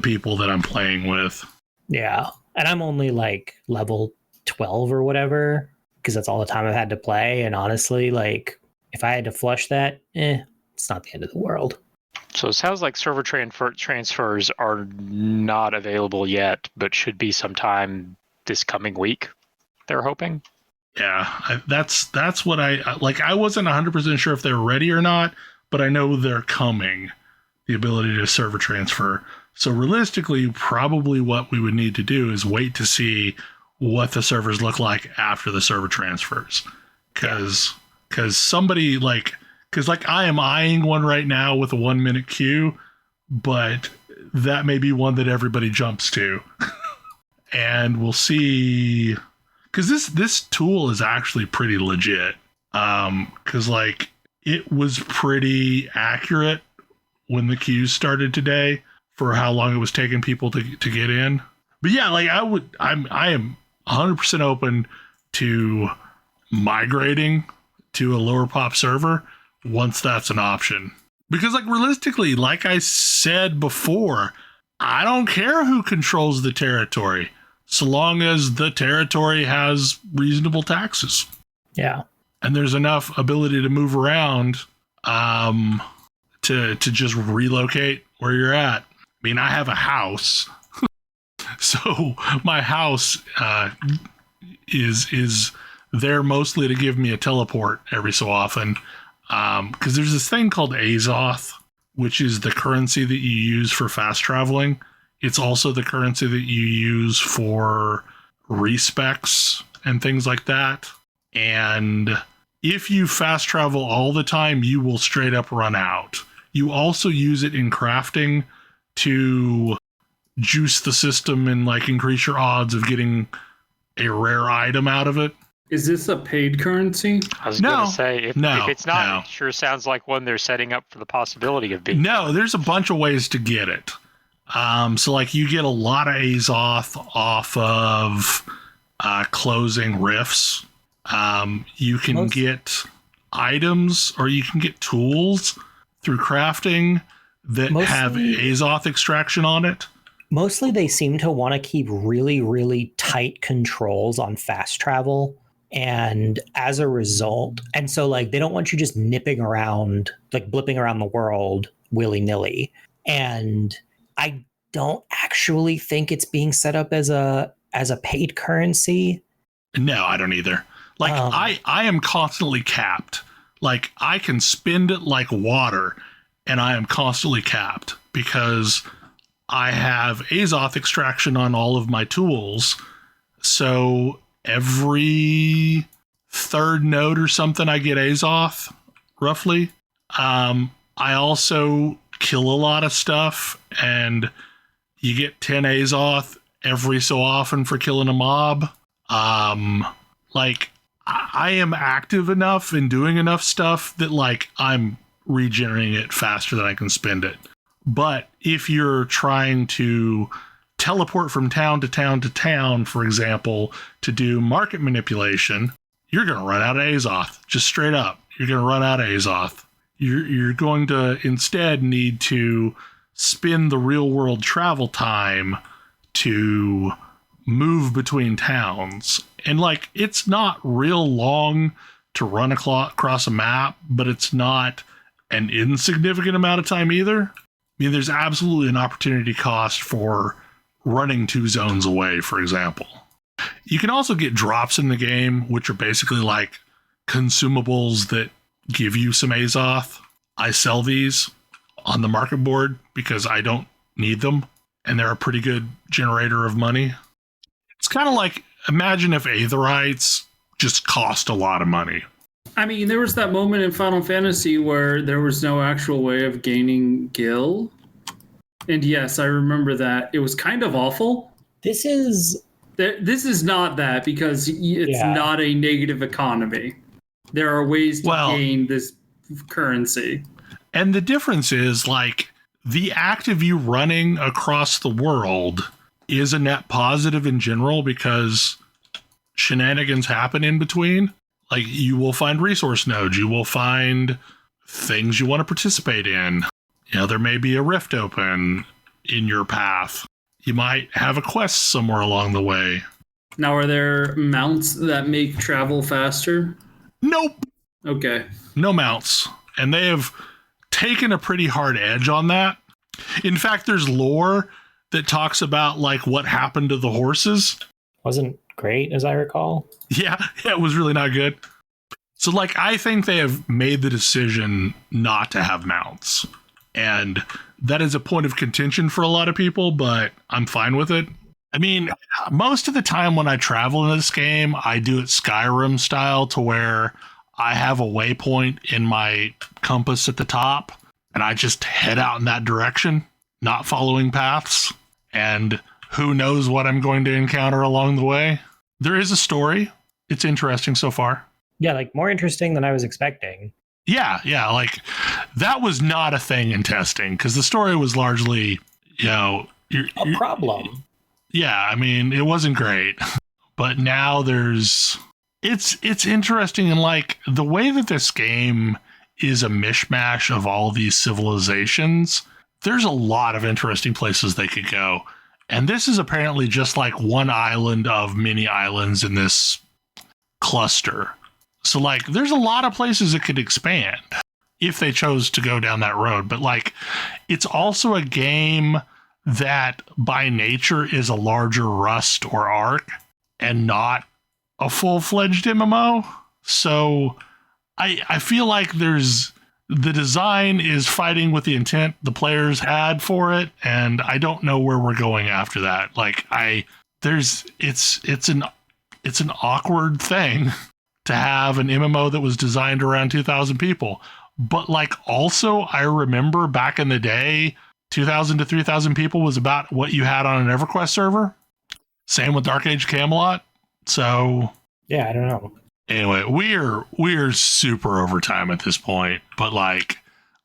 S2: people that I'm playing with.
S5: Yeah, and I'm only like level 12 or whatever because that's all the time I've had to play. And honestly, like if I had to flush that, it's not the end of the world.
S6: So it sounds like server transfers are not available yet, but should be sometime this coming week. They're hoping.
S2: Yeah, that's what I like. I wasn't 100% sure if they're ready or not, but I know they're coming. The ability to server transfer. So realistically, probably what we would need to do is wait to see what the servers look like after the server transfers, because somebody because I am eyeing one right now with a 1 minute queue, but that may be one that everybody jumps to. And we'll see, because this tool is actually pretty legit. Because it was pretty accurate when the queues started today for how long it was taking people to get in. But yeah, I am 100% open to migrating to a lower pop server once that's an option. Because realistically, like I said before, I don't care who controls the territory so long as the territory has reasonable taxes.
S5: Yeah.
S2: And there's enough ability to move around to just relocate where you're at. I mean, I have a house. So my house is there mostly to give me a teleport every so often. Because there's this thing called Azoth, which is the currency that you use for fast traveling. It's also the currency that you use for respecs and things like that. And if you fast travel all the time, you will straight up run out. You also use it in crafting to juice the system and increase your odds of getting a rare item out of it.
S4: Is this a paid currency?
S6: I was going to say, if it's not,
S2: no.
S6: It sure sounds like one they're setting up for the possibility of being.
S2: No, there's a bunch of ways to get it. So you get a lot of Azoth off of closing rifts. You can get items or you can get tools through crafting that have Azoth extraction on it.
S5: Mostly they seem to want to keep really, really tight controls on fast travel. And as a result, and so like they don't want you just nipping around, like blipping around the world willy-nilly. And I don't actually think it's being set up as a paid currency.
S2: No, I don't either. Like I am constantly capped. Like I can spend it like water, and I am constantly capped because I have Azoth extraction on all of my tools. So every third node or something, I get Azoth, roughly. I also kill a lot of stuff, and you get 10 Azoth every so often for killing a mob. Like, I am active enough and doing enough stuff that, like, I'm regenerating it faster than I can spend it. But if you're trying to teleport from town to town to town, for example, to do market manipulation, you're going to run out of Azoth. Just straight up. You're going to run out of Azoth. You're going to instead need to spend the real world travel time to move between towns. And like, it's not real long to run across a map, but it's not an insignificant amount of time either. I mean, there's absolutely an opportunity cost for running 2 zones away, for example. You can also get drops in the game, which are basically like consumables that give you some Azoth. I sell these on the market board because I don't need them, and they're a pretty good generator of money. It's kind of like, imagine if Aetherites just cost a lot of money.
S4: I mean, there was that moment in Final Fantasy where there was no actual way of gaining gil. And yes, I remember that. It was kind of awful.
S5: This is
S4: not that, because it's not a negative economy. There are ways to gain this currency.
S2: And the difference is, like, the act of you running across the world is a net positive in general because shenanigans happen in between. Like, you will find resource nodes. You will find things you want to participate in. You know, there may be a rift open in your path. You might have a quest somewhere along the way.
S4: Now, are there mounts that make travel faster?
S2: Nope.
S4: Okay.
S2: No mounts. And they have taken a pretty hard edge on that. In fact, there's lore that talks about, like, what happened to the horses.
S5: Wasn't great, as I recall.
S2: Yeah, it was really not good. So, like, I think they have made the decision not to have mounts. And that is a point of contention for a lot of people, but I'm fine with it. I mean, most of the time when I travel in this game, I do it Skyrim style, to where I have a waypoint in my compass at the top, and I just head out in that direction, not following paths. And who knows what I'm going to encounter along the way. There is a story. It's interesting so far.
S5: Yeah, like more interesting than I was expecting.
S2: Yeah, like that was not a thing in testing because the story was largely, you know,
S5: a problem.
S2: Yeah, I mean, it wasn't great. But now it's interesting, and like the way that this game is a mishmash of all these civilizations, there's a lot of interesting places they could go. And this is apparently just like one island of many islands in this cluster. So like there's a lot of places it could expand if they chose to go down that road. But like it's also a game that by nature is a larger Rust or Ark and not a full-fledged MMO. So I feel like the design is fighting with the intent the players had for it, and I don't know where we're going after that. Like it's an awkward thing to have an MMO that was designed around 2,000 people. But like also I remember back in the day, 2,000 to 3,000 people was about what you had on an EverQuest server. Same with Dark Age Camelot. So
S5: yeah, I don't know.
S2: Anyway, we're super over time at this point, but like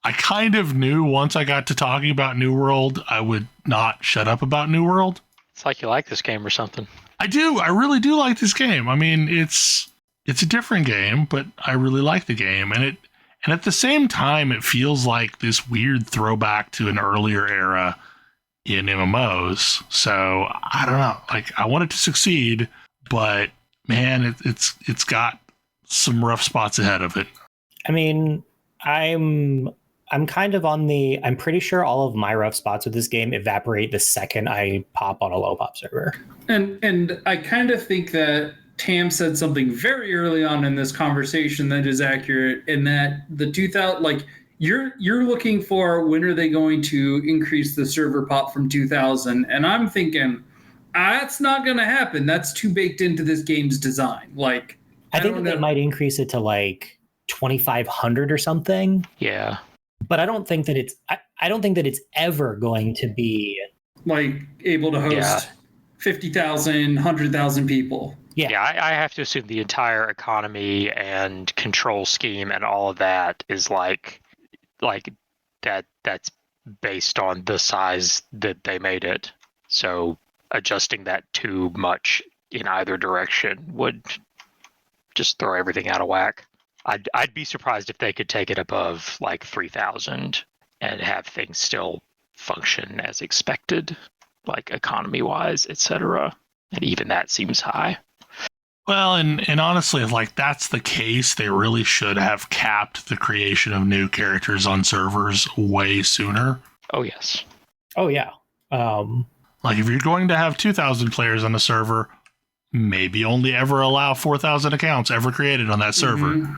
S2: I kind of knew once I got to talking about New World, I would not shut up about New World.
S6: It's like you like this game or something.
S2: I do. I really do like this game. I mean, it's a different game, but I really like the game, and at the same time, it feels like this weird throwback to an earlier era in MMOs. So I don't know. Like I want it to succeed, but man, it's got some rough spots ahead of it.
S5: I mean, I'm kind of on the. I'm pretty sure all of my rough spots with this game evaporate the second I pop on a low pop server.
S4: And I kind of think that Tam said something very early on in this conversation that is accurate, in that the 2000, like you're looking for when are they going to increase the server pop from 2000, and I'm thinking that's not going to happen. That's too baked into this game's design. Like
S5: I think that they might increase it to like 2,500 or something.
S6: Yeah.
S5: But I don't think that it's. I don't think that it's ever going to be
S4: like able to host 50,000, 100,000 people.
S6: Yeah, I have to assume the entire economy and control scheme and all of that is like that. That's based on the size that they made it. So adjusting that too much in either direction would just throw everything out of whack. I'd be surprised if they could take it above like 3,000 and have things still function as expected, like economy-wise, etc. And even that seems high.
S2: Well, and honestly, if like that's the case, they really should have capped the creation of new characters on servers way sooner.
S6: Oh, yes.
S5: Oh, yeah.
S2: Like if you're going to have 2,000 players on a server, maybe only ever allow 4,000 accounts ever created on that server.
S4: Mm-hmm.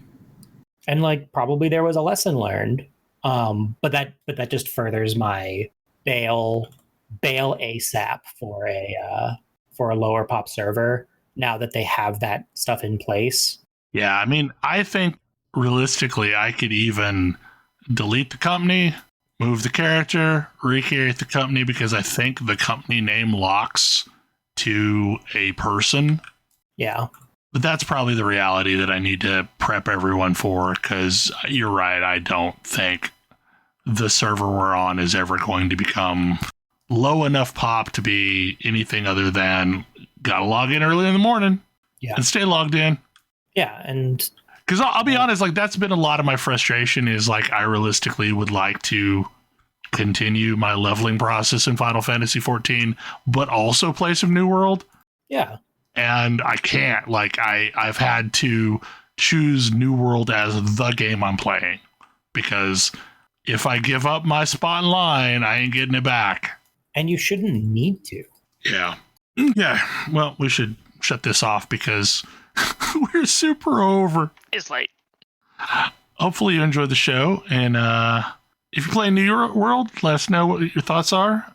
S5: And like probably there was a lesson learned. But that just furthers my bail ASAP for a lower pop server now that they have that stuff in place.
S2: Yeah, I mean, I think realistically, I could even delete the company, move the character, recreate the company, because I think the company name locks to a person.
S5: Yeah.
S2: But that's probably the reality that I need to prep everyone for, because you're right, I don't think the server we're on is ever going to become low enough pop to be anything other than gotta log in early in the morning and stay logged in.
S5: Yeah, and
S2: because I'll be honest, like that's been a lot of my frustration is like I realistically would like to continue my leveling process in Final Fantasy 14, but also play some New World.
S5: Yeah.
S2: And I can't. Like I've had to choose New World as the game I'm playing, because if I give up my spot in line, I ain't getting it back.
S5: And you shouldn't need to.
S2: Yeah. Yeah. Well, we should shut this off because we're super over.
S6: It's late.
S2: Hopefully you enjoyed the show. And if you play New World, let us know what your thoughts are.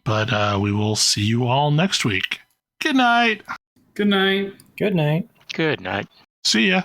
S2: But we will see you all next week. Good night.
S4: Good night.
S5: Good night.
S6: Good night.
S2: See ya.